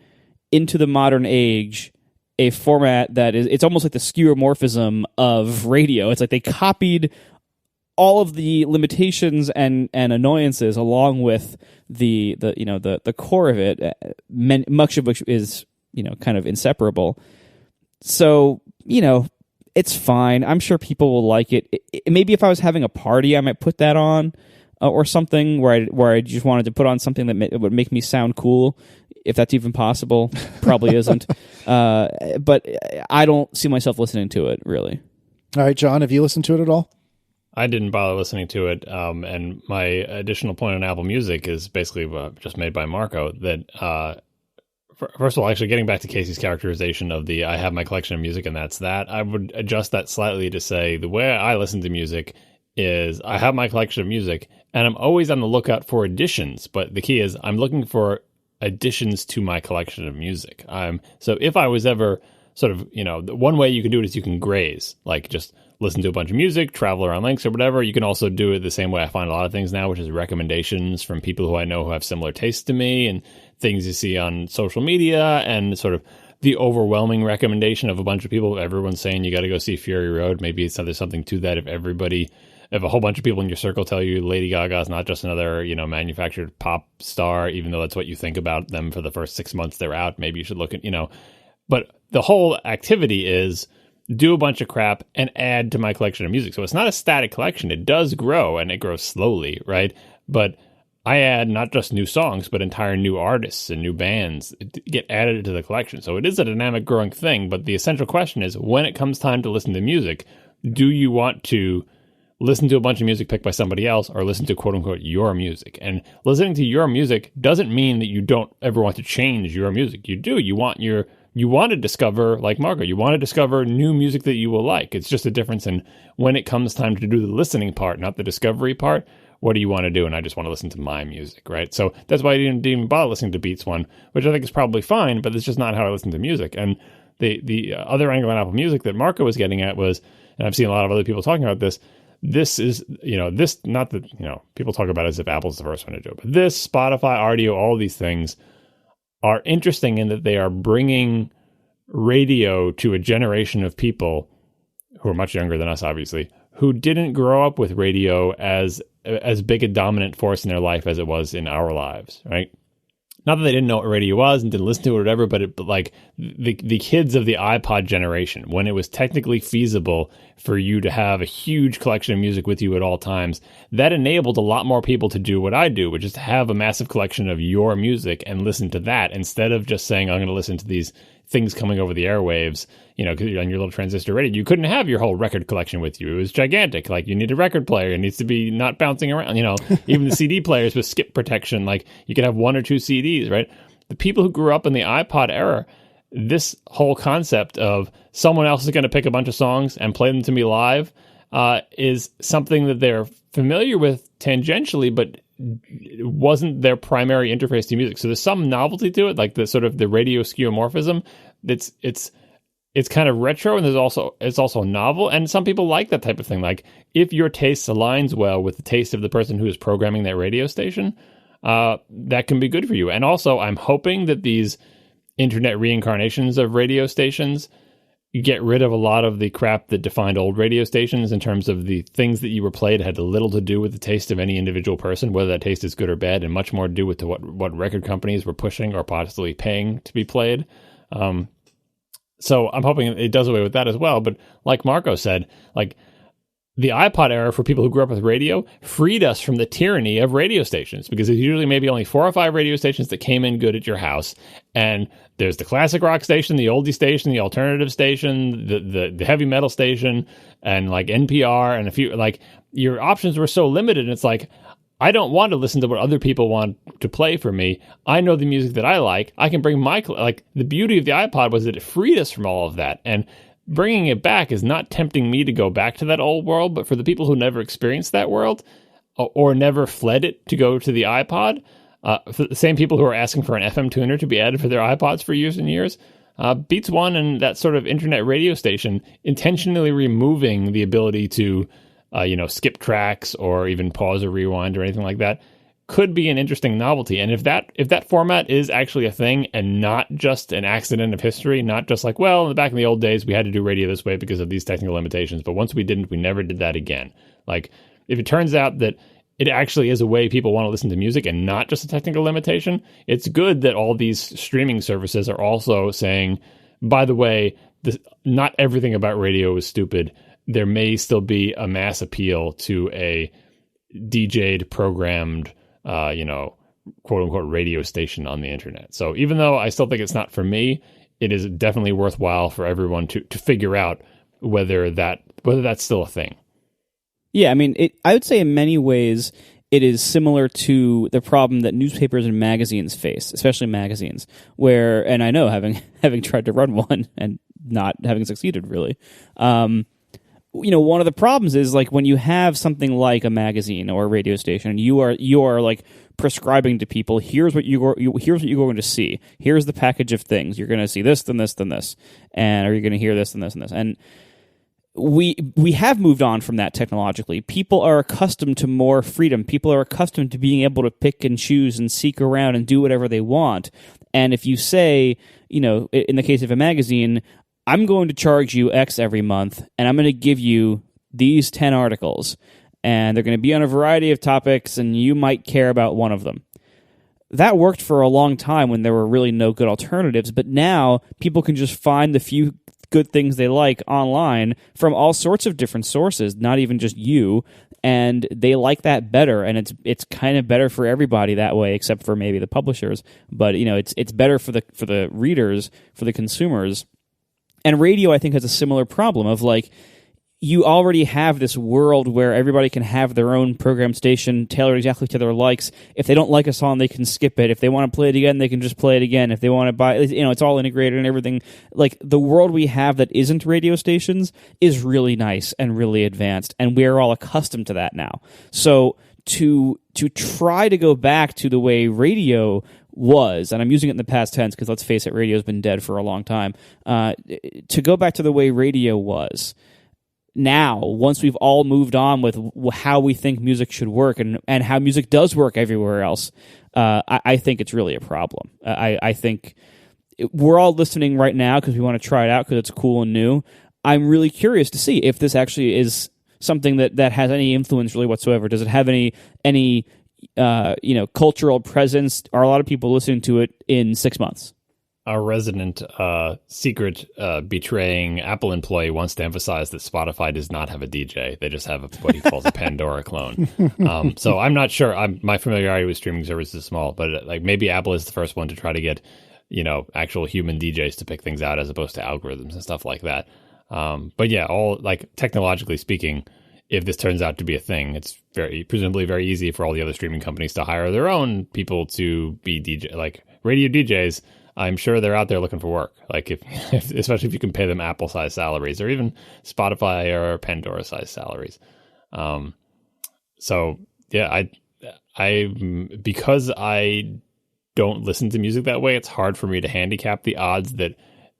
A: into the modern age a format that it's almost like the skeuomorphism of radio. It's like they copied all of the limitations and annoyances along with the core of it, much of which is kind of inseparable. So it's fine. I'm sure people will like it. Maybe if I was having a party, I might put that on. Or something where I just wanted to put on something that would make me sound cool, if that's even possible. Probably isn't. But I don't see myself listening to it, really.
B: All right, John, have you listened to it at all?
C: I didn't bother listening to it. And my additional point on Apple Music is basically just made by Marco, that first of all, actually getting back to Casey's characterization of I have my collection of music and that's that, I would adjust that slightly to say the way I listen to music is I have my collection of music, and I'm always on the lookout for additions. But the key is I'm looking for additions to my collection of music. So if I was ever sort of, the one way you can do it is you can graze, like just listen to a bunch of music, travel around links or whatever. You can also do it the same way I find a lot of things now, which is recommendations from people who I know who have similar tastes to me and things you see on social media and sort of the overwhelming recommendation of a bunch of people. Everyone's saying you got to go see Fury Road. Maybe there's something to that. If a whole bunch of people in your circle tell you Lady Gaga is not just another, manufactured pop star, even though that's what you think about them for the first 6 months they're out, maybe you should look at, but the whole activity is do a bunch of crap and add to my collection of music. So it's not a static collection. It does grow, and it grows slowly, right? But I add not just new songs, but entire new artists and new bands get added to the collection. So it is a dynamic growing thing, but the essential question is, when it comes time to listen to music, do you want to listen to a bunch of music picked by somebody else or listen to quote-unquote your music? And listening to your music doesn't mean that you don't ever want to change your music. You do. You want to discover, like Marco, you want to discover new music that you will like. It's just a difference in when it comes time to do the listening part, not the discovery part. What do you want to do? And I just want to listen to my music, right? So that's why I didn't even bother listening to Beats one, which I think is probably fine, but it's just not how I listen to music. And the other angle on Apple Music that Marco was getting at was, and I've seen a lot of other people talking about this is, not that, people talk about it as if Apple's the first one to do it, but this, Spotify, RDO, all these things are interesting in that they are bringing radio to a generation of people who are much younger than us, obviously, who didn't grow up with radio as big a dominant force in their life as it was in our lives, right? Not that they didn't know what radio was and didn't listen to it or whatever, but like the kids of the iPod generation, when it was technically feasible for you to have a huge collection of music with you at all times, that enabled a lot more people to do what I do, which is to have a massive collection of your music and listen to that instead of just saying, I'm going to listen to these things coming over the airwaves, because you're on your little transistor radio. You couldn't have your whole record collection with you. It was gigantic. Like, you need a record player. It needs to be not bouncing around, even the CD players with skip protection. Like, you could have one or two CDs, right? The people who grew up in the iPod era, this whole concept of someone else is going to pick a bunch of songs and play them to me live is something that they're familiar with tangentially, but it wasn't their primary interface to music. So there's some novelty to it, like the sort of the radio skeuomorphism. It's kind of retro, and it's also novel, and some people like that type of thing. Like, if your taste aligns well with the taste of the person who is programming that radio station, that can be good for you. And also, I'm hoping that these internet reincarnations of radio stations get rid of a lot of the crap that defined old radio stations in terms of the things that you were played had little to do with the taste of any individual person, whether that taste is good or bad, and much more to do with what record companies were pushing or possibly paying to be played. So I'm hoping it does away with that as well. But like Marco said, like, the iPod era for people who grew up with radio freed us from the tyranny of radio stations, because there's usually maybe only 4 or 5 radio stations that came in good at your house. And there's the classic rock station, the oldie station, the alternative station, the heavy metal station, and like NPR, and a few, like, your options were so limited. And it's like, I don't want to listen to what other people want to play for me. I know the music that I like. I can bring the beauty of the iPod was that it freed us from all of that. And bringing it back is not tempting me to go back to that old world, but for the people who never experienced that world or never fled it to go to the iPod, for the same people who are asking for an FM tuner to be added for their iPods for years and years, Beats One and that sort of internet radio station intentionally removing the ability to skip tracks or even pause or rewind or anything like that could be an interesting novelty. And if that format is actually a thing and not just an accident of history, not just like, well, in the back in the old days, we had to do radio this way because of these technical limitations, but once we didn't, we never did that again. Like, if it turns out that it actually is a way people want to listen to music and not just a technical limitation, it's good that all these streaming services are also saying, by the way, not everything about radio is stupid. There may still be a mass appeal to a DJ'd, programmed, quote unquote radio station on the internet. So even though I still think it's not for me, it is definitely worthwhile for everyone to figure out whether that's still a thing.
A: Yeah, I mean, I would say in many ways it is similar to the problem that newspapers and magazines face, especially magazines, where, and I know having tried to run one and not having succeeded really, one of the problems is like when you have something like a magazine or a radio station, you are like prescribing to people, here's what you're going to see. Here's the package of things. You're going to see this, then this, then this, and are you going to hear this, and this, and this, and we have moved on from that technologically. People are accustomed to more freedom. People are accustomed to being able to pick and choose and seek around and do whatever they want. And if you say, in the case of a magazine, I'm going to charge you X every month, and I'm going to give you these 10 articles, and they're going to be on a variety of topics, and you might care about one of them. That worked for a long time when there were really no good alternatives, but now people can just find the few good things they like online from all sorts of different sources, not even just you, and they like that better, and it's kind of better for everybody that way, except for maybe the publishers. But it's better for the readers, for the consumers. And radio, I think, has a similar problem of like, you already have this world where everybody can have their own program station tailored exactly to their likes. If they don't like a song, they can skip it. If they want to play it again, they can just play it again. If they want to buy, it's all integrated and everything. Like, the world we have that isn't radio stations is really nice and really advanced, and we're all accustomed to that now. So to try to go back to the way radio was, and I'm using it in the past tense because let's face it, radio's been dead for a long time, to go back to the way radio was now, once we've all moved on with how we think music should work and how music does work everywhere else, I think it's really a problem. I think we're all listening right now because we want to try it out because it's cool and new. I'm really curious to see if this actually is something that has any influence really whatsoever. Does it have any cultural presence? Are a lot of people listening to it in 6 months?
C: Our resident secret betraying Apple employee wants to emphasize that Spotify does not have a DJ. They just have what he calls a Pandora clone. So I'm not sure. My familiarity with streaming services is small, but like maybe Apple is the first one to try to get actual human DJs to pick things out as opposed to algorithms and stuff like that. But yeah, all like technologically speaking, if this turns out to be a thing, it's presumably very easy for all the other streaming companies to hire their own people to be DJ, like radio DJs. I'm sure they're out there looking for work. Like if especially if you can pay them Apple-sized salaries or even Spotify or Pandora-sized salaries. So yeah, I because I don't listen to music that way, it's hard for me to handicap the odds that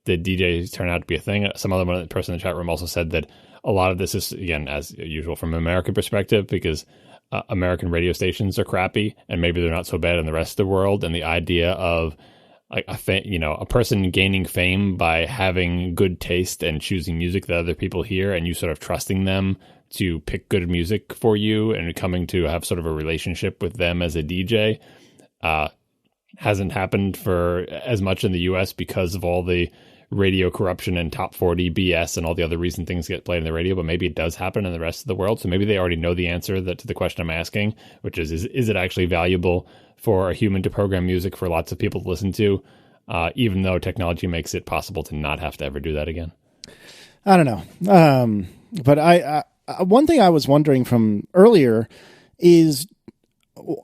C: the DJs turn out to be a thing. Some other person in the chat room also said that a lot of this is, again, as usual, from an American perspective, because American radio stations are crappy and maybe they're not so bad in the rest of the world. And the idea of like a person gaining fame by having good taste and choosing music that other people hear, and you sort of trusting them to pick good music for you and coming to have sort of a relationship with them as a DJ, hasn't happened for as much in the U.S. because of all the radio corruption and top 40 BS and all the other reason things get played on the radio. But maybe it does happen in the rest of the world. So maybe they already know the answer to the question I'm asking, which is it actually valuable for a human to program music for lots of people to listen to, even though technology makes it possible to not have to ever do that again?
B: I don't know. But I one thing I was wondering from earlier is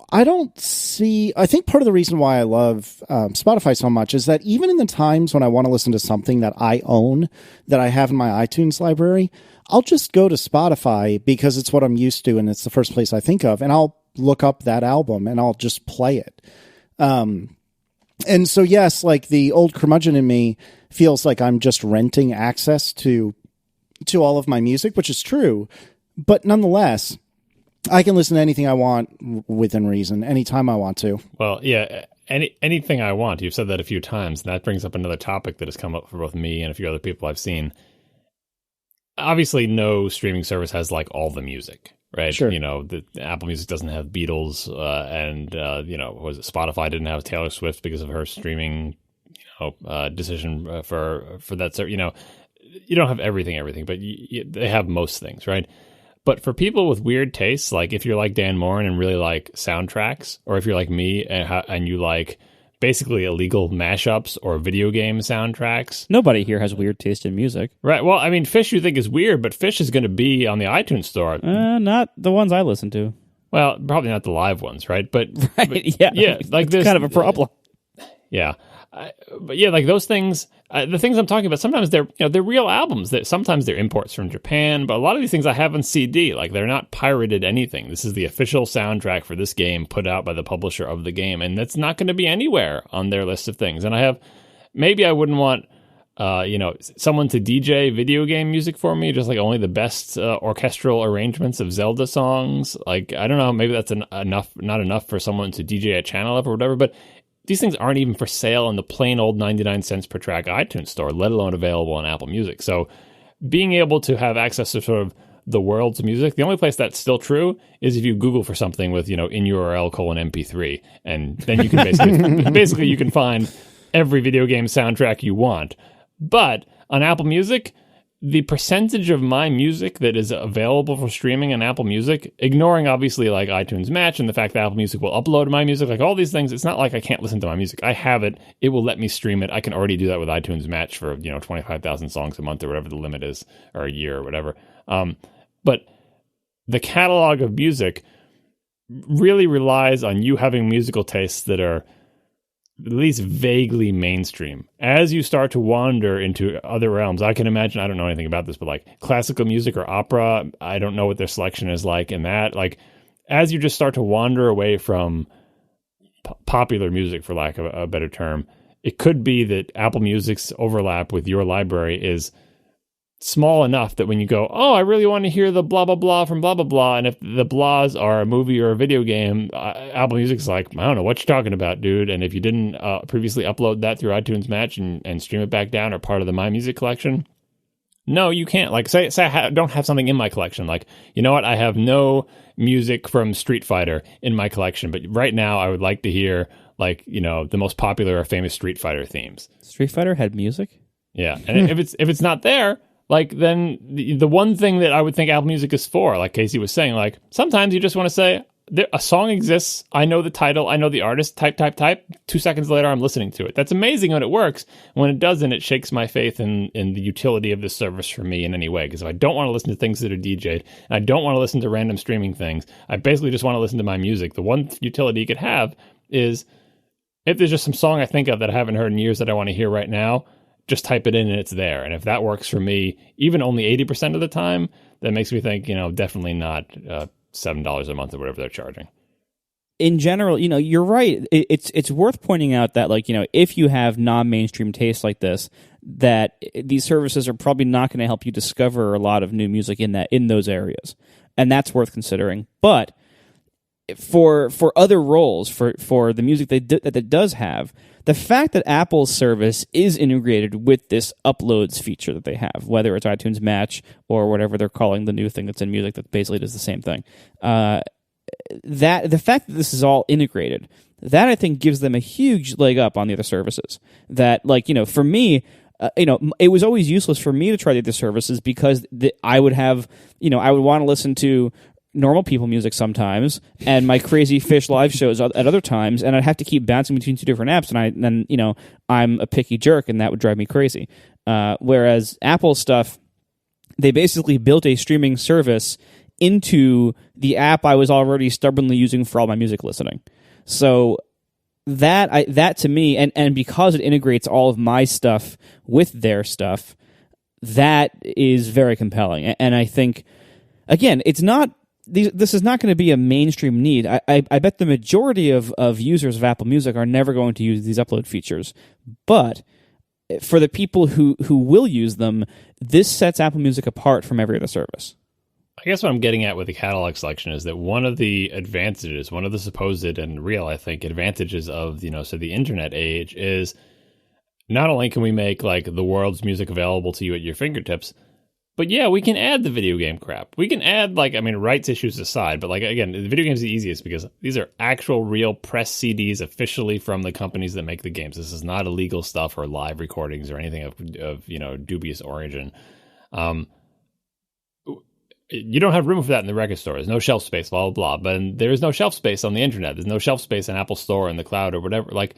B: I think part of the reason why I love Spotify so much is that even in the times when I want to listen to something that I own, that I have in my iTunes library, I'll just go to Spotify because it's what I'm used to and it's the first place I think of, and I'll look up that album and I'll just play it. And so, yes, like the old curmudgeon in me feels like I'm just renting access to all of my music, which is true. But nonetheless, I can listen to anything I want within reason, anytime I want to.
C: Well, yeah, anything I want. You've said that a few times, and that brings up another topic that has come up for both me and a few other people I've seen. Obviously, no streaming service has like all the music, right?
B: Sure.
C: The Apple Music doesn't have Beatles, and was it Spotify didn't have Taylor Swift because of her streaming, decision for that. So, you don't have everything, but they have most things, right? But for people with weird tastes, like if you're like Dan Morin and really like soundtracks, or if you're like me and you like basically illegal mashups or video game soundtracks.
A: Nobody here has weird taste in music.
C: Right. Well, I mean, Fish you think is weird, but Fish is going to be on the iTunes store.
A: Not the ones I listen to.
C: Well, probably not the live ones, right? But
A: right, yeah.
C: Like this
A: kind of a problem.
C: Yeah. But yeah, like those things, the things I'm talking about, sometimes they're real albums. That sometimes they're imports from Japan, but a lot of these things I have on CD. Like they're not pirated anything. This is the official soundtrack for this game put out by the publisher of the game, and that's not going to be anywhere on their list of things. And maybe I wouldn't want someone to DJ video game music for me, just like only the best orchestral arrangements of Zelda songs. Like I don't know, maybe that's not enough for someone to DJ a channel of or whatever, but these things aren't even for sale in the plain old 99 cents per track iTunes store, let alone available on Apple Music. So being able to have access to sort of the world's music, the only place that's still true is if you Google for something with, in URL :MP3, and then you can basically you can find every video game soundtrack you want. But on Apple Music, the percentage of my music that is available for streaming on Apple Music, ignoring obviously like iTunes Match and the fact that Apple Music will upload my music, like all these things, it's not like I can't listen to my music. I have it. It will let me stream it. I can already do that with iTunes Match for, 25,000 songs a month or whatever the limit is, or a year or whatever. But the catalog of music really relies on you having musical tastes that are at least vaguely mainstream. As you start to wander into other realms, I can imagine, I don't know anything about this, but like classical music or opera, I don't know what their selection is like in that. Like, as you just start to wander away from popular music, for lack of a better term, it could be that Apple Music's overlap with your library is small enough that when you go, oh, I really want to hear the blah, blah, blah from blah, blah, blah, and if the blahs are a movie or a video game, Apple Music's like, I don't know what you're talking about, dude. And if you didn't previously upload that through iTunes Match and stream it back down or part of the My Music collection, no, you can't. Like, say I don't have something in my collection. Like, you know what? I have no music from Street Fighter in my collection, but right now I would like to hear, like, the most popular or famous Street Fighter themes.
A: Street Fighter had music?
C: Yeah. And if it's not there, like, then the one thing that I would think Apple Music is for, like Casey was saying, like, sometimes you just want to say, a song exists, I know the title, I know the artist, type. 2 seconds later, I'm listening to it. That's amazing when it works. When it doesn't, it shakes my faith in the utility of this service for me in any way. Because if I don't want to listen to things that are DJ'd, and I don't want to listen to random streaming things, I basically just want to listen to my music. The one utility you could have is, if there's just some song I think of that I haven't heard in years that I want to hear right now, just type it in and it's there. And if that works for me, even only 80% of the time, that makes me think, definitely not $7 a month or whatever they're charging.
A: In general, you're right. It's worth pointing out that, like, if you have non-mainstream tastes like this, that these services are probably not going to help you discover a lot of new music in those areas, and that's worth considering. But for other roles, for the music that it does have, the fact that Apple's service is integrated with this uploads feature that they have, whether it's iTunes Match or whatever they're calling the new thing that's in music that basically does the same thing, that the fact that this is all integrated, that I think gives them a huge leg up on the other services. That, like, for me, it was always useless for me to try the other services because I would have, I would want to listen to normal people music sometimes and my Crazy Fish live shows at other times, and I'd have to keep bouncing between two different apps, and then I'm a picky jerk, and that would drive me crazy. Whereas Apple stuff, they basically built a streaming service into the app I was already stubbornly using for all my music listening. So that to me, and because it integrates all of my stuff with their stuff, that is very compelling. And I think, again, it's not. This is not going to be a mainstream need. I bet the majority of users of Apple Music are never going to use these upload features. But for the people who will use them, this sets Apple Music apart from every other service.
C: I guess what I'm getting at with the catalog selection is that one of the advantages, one of the supposed and real, I think, advantages of the internet age is not only can we make, like, the world's music available to you at your fingertips, but yeah, we can add the video game crap. We can add, like, rights issues aside, but, like, again, the video game's the easiest because these are actual real press CDs officially from the companies that make the games. This is not illegal stuff or live recordings or anything of dubious origin. You don't have room for that in the record store. There's no shelf space, blah, blah, blah. But there is no shelf space on the internet. There's no shelf space in Apple Store, in the cloud, or whatever. Like,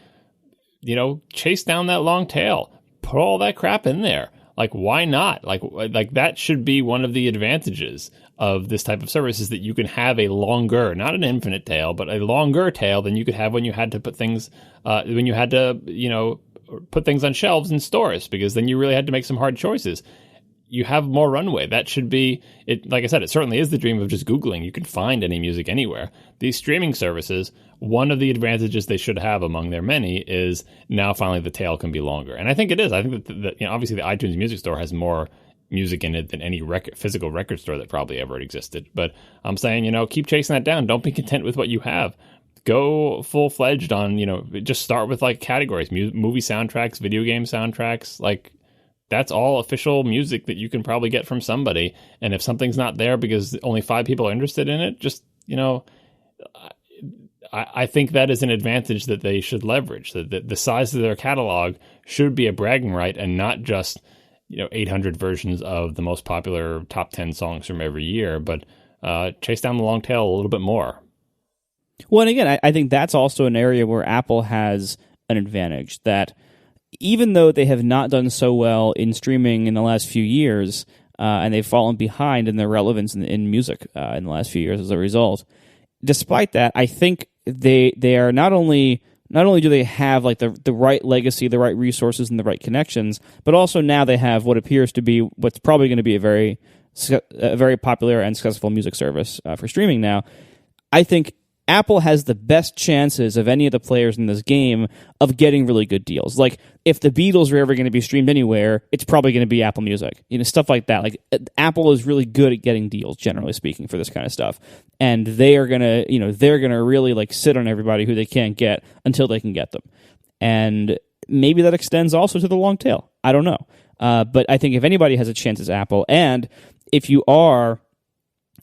C: chase down that long tail. Put all that crap in there. Like, why not? Like that should be one of the advantages of this type of service, is that you can have a longer, not an infinite tail, but a longer tail than you could have when you had to put things, when you had to, put things on shelves in stores, because then you really had to make some hard choices. You have more runway. That should be it. Like I said, it certainly is the dream of just Googling. You can find any music anywhere. These streaming services, one of the advantages they should have among their many is now finally the tail can be longer. And I think it is. I think that obviously the iTunes Music Store has more music in it than any physical record store that probably ever existed. But I'm saying, keep chasing that down. Don't be content with what you have. Go full-fledged on, just start with like categories, movie soundtracks, video game soundtracks, like that's all official music that you can probably get from somebody. And if something's not there because only 5 people are interested in it, just, I think that is an advantage that they should leverage. That the size of their catalog should be a bragging right and not just, 800 versions of the most popular top 10 songs from every year, but chase down the long tail a little bit more.
A: Well, and again, I think that's also an area where Apple has an advantage, that even though they have not done so well in streaming in the last few years, and they've fallen behind in their relevance in music in the last few years as a result, despite that, I think they are not only do they have like the right legacy, the right resources, and the right connections, but also now they have what appears to be what's probably going to be a very popular and successful music service for streaming now. I think Apple has the best chances of any of the players in this game of getting really good deals. Like, if the Beatles are ever going to be streamed anywhere, it's probably going to be Apple Music. Stuff like that. Like, Apple is really good at getting deals, generally speaking, for this kind of stuff. And they are going to, they're going to really, like, sit on everybody who they can't get until they can get them. And maybe that extends also to the long tail. I don't know. But I think if anybody has a chance, it's Apple. And if you are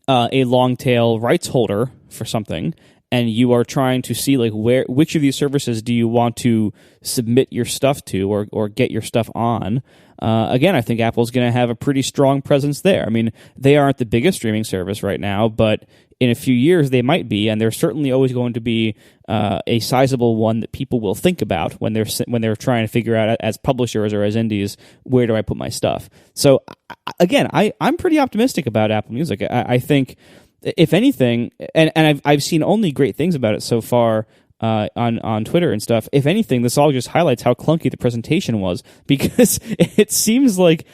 A: a long tail rights holder for something, and you are trying to see like which of these services do you want to submit your stuff to or get your stuff on, again, I think Apple's going to have a pretty strong presence there. I mean, they aren't the biggest streaming service right now, but in a few years they might be, and they're certainly always going to be a sizable one that people will think about when they're trying to figure out, as publishers or as indies, where do I put my stuff. So again, I'm pretty optimistic about Apple Music. I think, if anything, and I've seen only great things about it so far on Twitter and stuff. If anything, this all just highlights how clunky the presentation was, because it seems like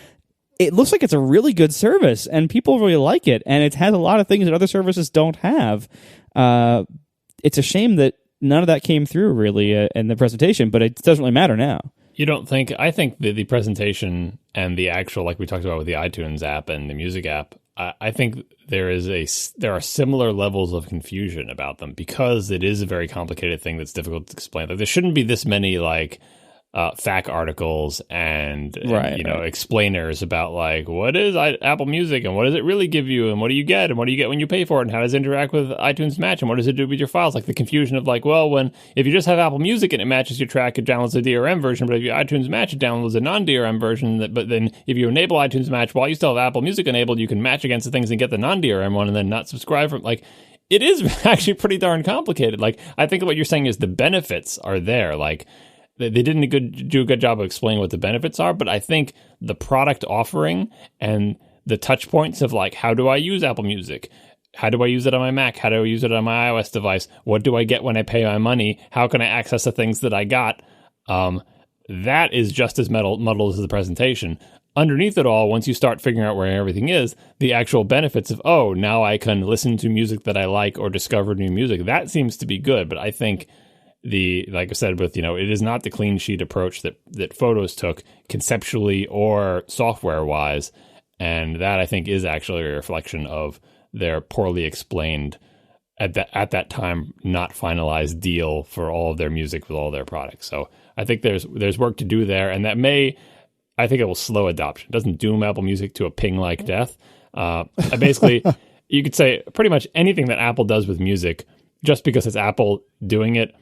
A: it looks like it's a really good service and people really like it, and it has a lot of things that other services don't have. It's a shame that none of that came through really in the presentation, but it doesn't really matter now.
C: You don't think? I think the presentation and the actual, like we talked about with the iTunes app and the music app, I think there are similar levels of confusion about them, because it is a very complicated thing that's difficult to explain. Like, there shouldn't be this many like FAQ articles and explainers about like what is Apple Music and what does it really give you and what do you get when you pay for it and how does it interact with iTunes Match and what does it do with your files. Like the confusion of like, well, if you just have Apple Music and it matches your track, it downloads a DRM version, but if you iTunes Match, it downloads a non-DRM version. But then if you enable iTunes Match while you still have Apple Music enabled, you can match against the things and get the non-DRM one and then not subscribe from like. It is actually pretty darn complicated. Like, I think what you're saying is the benefits are there. Like, they didn't do a good job of explaining what the benefits are, but I think the product offering and the touch points of like, how do I use Apple Music? How do I use it on my Mac? How do I use it on my iOS device? What do I get when I pay my money? How can I access the things that I got? That is just as muddled as the presentation. Underneath it all, once you start figuring out where everything is, the actual benefits of, now I can listen to music that I like or discover new music, that seems to be good. But I think like I said, with, it is not the clean sheet approach that Photos took conceptually or software wise. And that I think is actually a reflection of their poorly explained at that time, not finalized deal for all of their music with all their products. So I think there's work to do there. And I think it will slow adoption. It doesn't doom Apple Music to a ping-like death. Basically, you could say pretty much anything that Apple does with music, just because it's Apple doing it,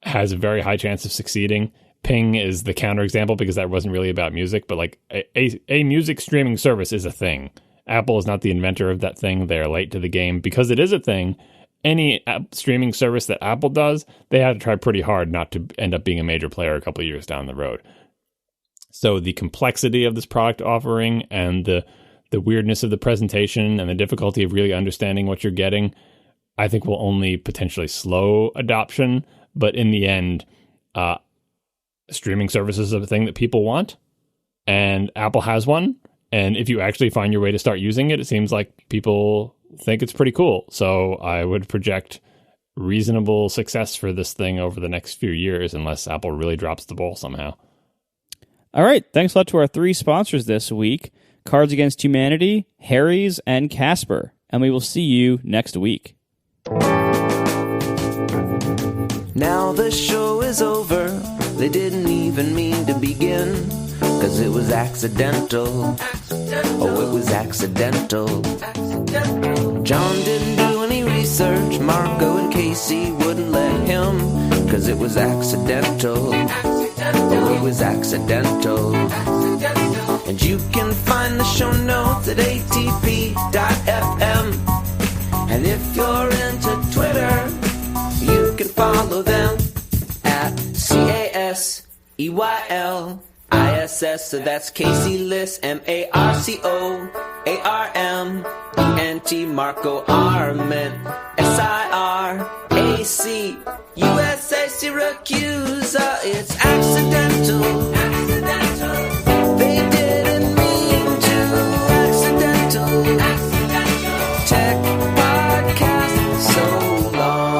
C: has a very high chance of succeeding. Ping is the counterexample because that wasn't really about music, but like a music streaming service is a thing. Apple is not the inventor of that thing. They are late to the game. Because it is a thing, any streaming service that Apple does, they have to try pretty hard not to end up being a major player a couple of years down the road. So the complexity of this product offering and the weirdness of the presentation and the difficulty of really understanding what you're getting, I think will only potentially slow adoption. But in the end, streaming service is a thing that people want, and Apple has one. And if you actually find your way to start using it, it seems like people think it's pretty cool. So I would project reasonable success for this thing over the next few years, unless Apple really drops the ball somehow.
A: All right. Thanks a lot to our 3 sponsors this week, Cards Against Humanity, Harry's, and Casper. And we will see you next week.
D: Now the show is over. They didn't even mean to begin, 'cause it was accidental. Oh, it was accidental. John didn't do any research. Marco and Casey wouldn't let him, 'cause it was accidental. Oh, it was accidental. And you can find the show notes at atp.fm. And if you're into Twitter, you can follow them at CASEYLISS. So that's Casey Liss, MARCOARMENT, Marco Arment, SIRAC, USA Syracuse. It's accidental. They didn't mean to. Accidental. Tech podcast so long.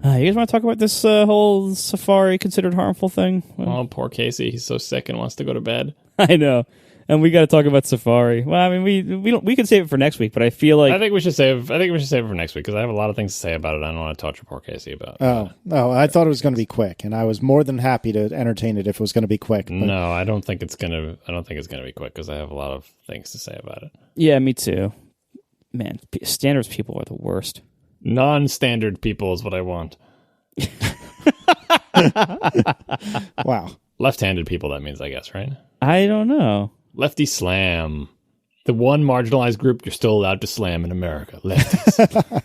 A: You guys want to talk about this whole Safari considered harmful thing?
C: Oh, poor Casey. He's so sick and wants to go to bed.
A: I know. And we got to talk about Safari. Well, I mean, we can save it for next week, but I feel like
C: I think we should save it for next week, because I have a lot of things to say about it. I don't want to talk to poor Casey about.
B: Oh, I thought it was going to be quick, and I was more than happy to entertain it if it was going to be quick. But...
C: No, I don't think it's gonna be quick, because I have a lot of things to say about it.
A: Yeah, me too. Man, standards people are the worst.
C: Non-standard people is what I want.
B: Wow.
C: Left-handed people, that means, I guess, right?
A: I don't know.
C: Lefty slam. The one marginalized group you're still allowed to slam in America. Lefties.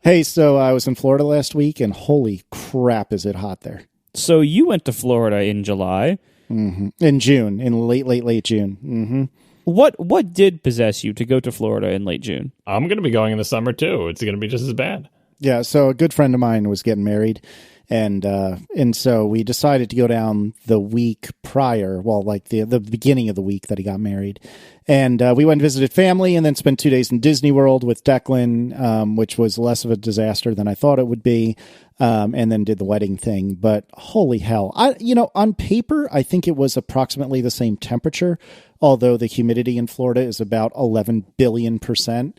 B: Hey, so I was in Florida last week, and holy crap, is it hot there.
A: So you went to Florida in July.
B: Mm-hmm. In June, in late June. Mm-hmm.
A: What did possess you to go to Florida in late June?
C: I'm going to be going in the summer, too. It's going to be just as bad.
B: Yeah, so a good friend of mine was getting married, and so we decided to go down the week prior, well, like the beginning of the week that he got married. And we went and visited family and then spent 2 days in Disney World with Declan, which was less of a disaster than I thought it would be, and then did the wedding thing. But holy hell, on paper, I think it was approximately the same temperature, although the humidity in Florida is about 11 billion%.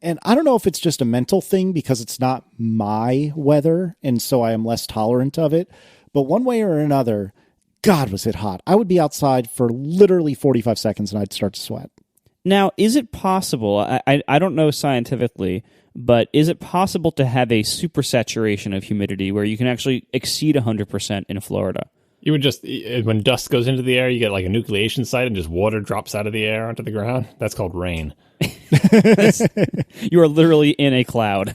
B: And I don't know if it's just a mental thing because it's not my weather, and so I am less tolerant of it. But one way or another, God, was it hot. I would be outside for literally 45 seconds and I'd start to sweat.
A: Now, is it possible, I don't know scientifically, but is it possible to have a supersaturation of humidity where you can actually exceed 100% in Florida?
C: You would just, when dust goes into the air, you get like a nucleation site and just water drops out of the air onto the ground. That's called rain.
A: You are literally in a cloud.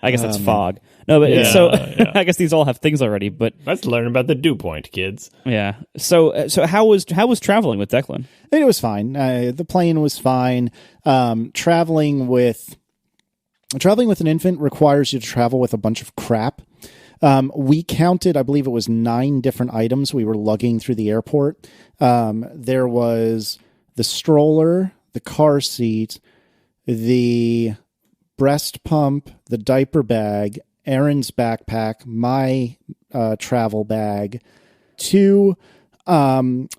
A: I guess that's fog. No, but
C: yeah.
A: I guess these all have things already. But
C: let's learn about the dew point, kids.
A: Yeah. So how was traveling with Declan?
B: It was fine. The plane was fine. Traveling with an infant requires you to travel with a bunch of crap. We counted, I believe it was 9 different items we were lugging through the airport. There was the stroller, the car seat, the breast pump, the diaper bag, Aaron's backpack, my travel bag, 2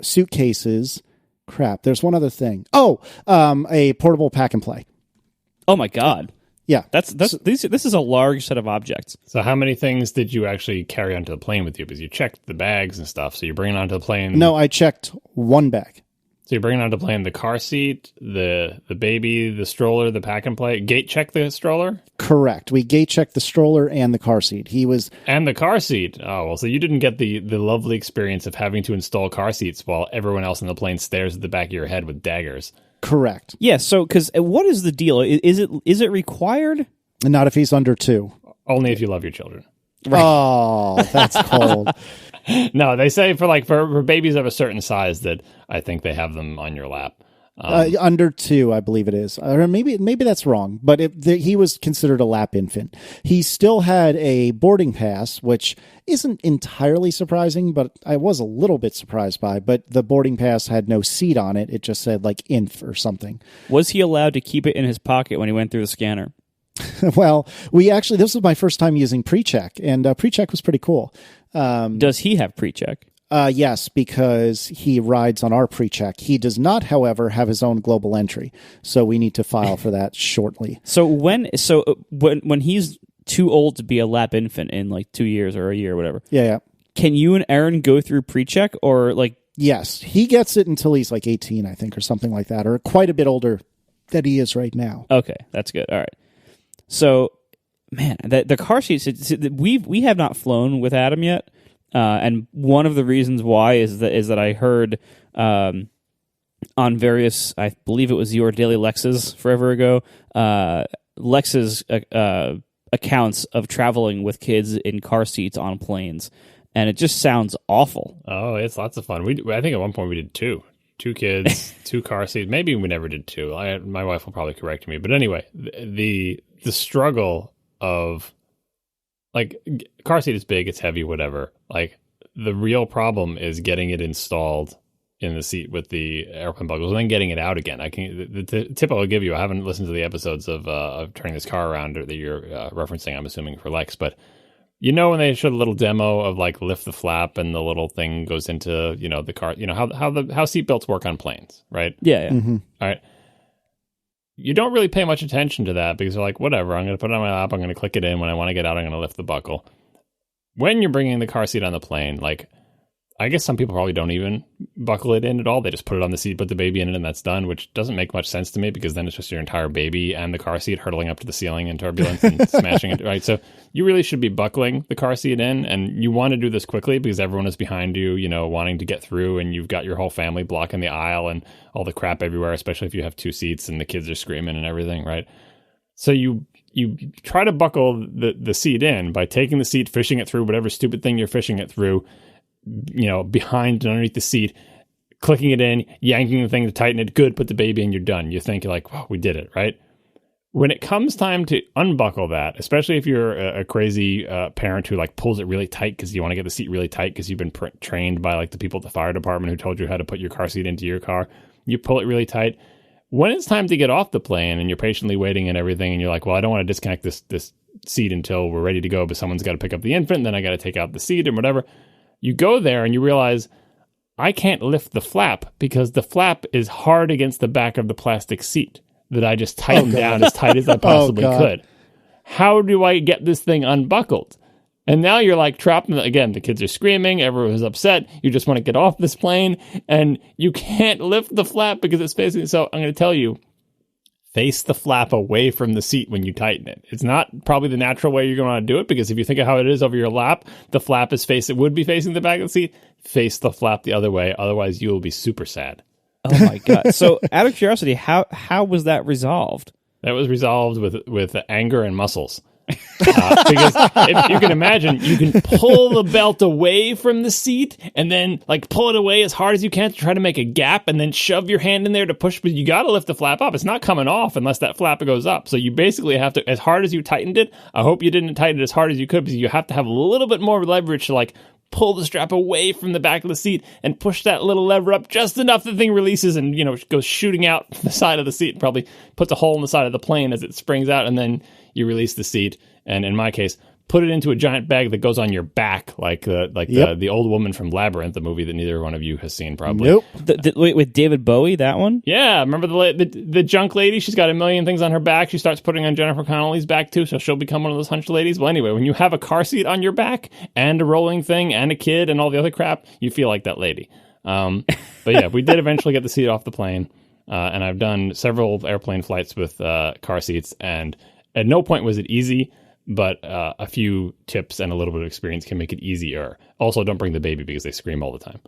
B: suitcases. Crap, there's one other thing. A portable pack and play.
A: Oh my God.
B: Yeah,
A: this is a large set of objects.
C: So how many things did you actually carry onto the plane with you? Because you checked the bags and stuff. So you're bringing onto the plane.
B: No, I checked one bag.
C: So you're bringing onto the plane the car seat, the baby, the stroller, the pack and play. Gate check the stroller?
B: Correct. We gate checked the stroller and the car seat.
C: And the car seat. Oh, well, so you didn't get the lovely experience of having to install car seats while everyone else on the plane stares at the back of your head with daggers.
B: Correct.
A: Yeah, so, because what is the deal? Is it required?
B: Not if he's under 2.
C: Only if you love your children.
B: Right. Oh, that's cold.
C: No, they say for babies of a certain size that I think they have them on your lap.
B: Under 2, I believe it is. Or maybe that's wrong, but he was considered a lap infant. He still had a boarding pass, which isn't entirely surprising, but I was a little bit surprised by. But the boarding pass had no seat on it. It just said like inf or something.
A: Was he allowed to keep it in his pocket when he went through the scanner?
B: Well, this was my first time using PreCheck, and PreCheck was pretty cool.
A: Does he have PreCheck?
B: Yes, because he rides on our PreCheck. He does not, however, have his own global entry, so we need to file for that shortly.
A: So when he's too old to be a lap infant in like 2 years or a year or whatever,
B: yeah,
A: can you and Aaron go through PreCheck or like?
B: Yes, he gets it until he's like 18, I think, or something like that, or quite a bit older than he is right now.
A: Okay, that's good. All right. So, man, the car seats, we have not flown with Adam yet. And one of the reasons why is that I heard on various, I believe it was Your Daily Lex's forever ago, Lex's accounts of traveling with kids in car seats on planes, and it just sounds awful.
C: Oh, it's lots of fun. I think at one point we did two kids, 2 car seats. Maybe we never did 2. My wife will probably correct me, but anyway, the struggle of like car seat is big, it's heavy, whatever. Like the real problem is getting it installed in the seat with the airplane buckles and then getting it out again. The tip I will give you, I haven't listened to the episodes of turning this car around or that you're referencing, I'm assuming for Lex, but you know when they showed a little demo of like lift the flap and the little thing goes into, the car, how seat belts work on planes, right?
A: Yeah.
B: Mm-hmm.
C: All right. You don't really pay much attention to that because they're like, whatever, I'm going to put it on my lap, I'm going to click it in. When I want to get out, I'm going to lift the buckle. When you're bringing the car seat on the plane, like, I guess some people probably don't even buckle it in at all. They just put it on the seat, put the baby in it, and that's done, which doesn't make much sense to me because then it's just your entire baby and the car seat hurtling up to the ceiling in turbulence and smashing it, right? So you really should be buckling the car seat in, and you want to do this quickly because everyone is behind you, wanting to get through, and you've got your whole family blocking the aisle and all the crap everywhere, especially if you have 2 seats and the kids are screaming and everything, right? So you try to buckle the seat in by taking the seat, fishing it through whatever stupid thing you're fishing it through, behind and underneath the seat, clicking it in, yanking the thing to tighten it. Good, put the baby in, you're done. You think you're like, wow, we did it, right? When it comes time to unbuckle that, especially if you're a crazy parent who like pulls it really tight because you want to get the seat really tight because you've been trained by like the people at the fire department who told you how to put your car seat into your car, you pull it really tight. When it's time to get off the plane and you're patiently waiting and everything, and you're like, well, I don't want to disconnect this seat until we're ready to go, but someone's got to pick up the infant, and then I got to take out the seat and whatever. You go there and you realize I can't lift the flap because the flap is hard against the back of the plastic seat that I just tightened down as tight as I possibly could. How do I get this thing unbuckled? And now you're like trapped. Again, the kids are screaming. Everyone's upset. You just want to get off this plane and you can't lift the flap because it's facing. So I'm going to tell you, face the flap away from the seat when you tighten it. It's not probably the natural way you're going to want to do it because if you think of how it is over your lap, the flap would be facing the back of the seat. Face the flap the other way. Otherwise, you will be super sad.
A: Oh my God. So out of curiosity, how was that resolved?
C: That was resolved with anger and muscles. Because if you can imagine, you can pull the belt away from the seat and then like pull it away as hard as you can to try to make a gap and then shove your hand in there to push, but you got to lift the flap up. It's not coming off unless that flap goes up. So you basically have to, as hard as you tightened it, I hope you didn't tighten it as hard as you could because you have to have a little bit more leverage to like pull the strap away from the back of the seat and push that little lever up just enough the thing releases and, goes shooting out the side of the seat and probably puts a hole in the side of the plane as it springs out, and then you release the seat. And in my case, put it into a giant bag that goes on your back, like the old woman from Labyrinth, the movie that neither one of you has seen probably.
B: Nope.
A: Wait, with David Bowie, that one?
C: Yeah, remember the junk lady? She's got a million things on her back. She starts putting on Jennifer Connelly's back too, so she'll become one of those hunched ladies. Well, anyway, when you have a car seat on your back and a rolling thing and a kid and all the other crap, you feel like that lady. But yeah, we did eventually get the seat off the plane, and I've done several airplane flights with car seats, and at no point was it easy. But a few tips and a little bit of experience can make it easier. Also, don't bring the baby because they scream all the time.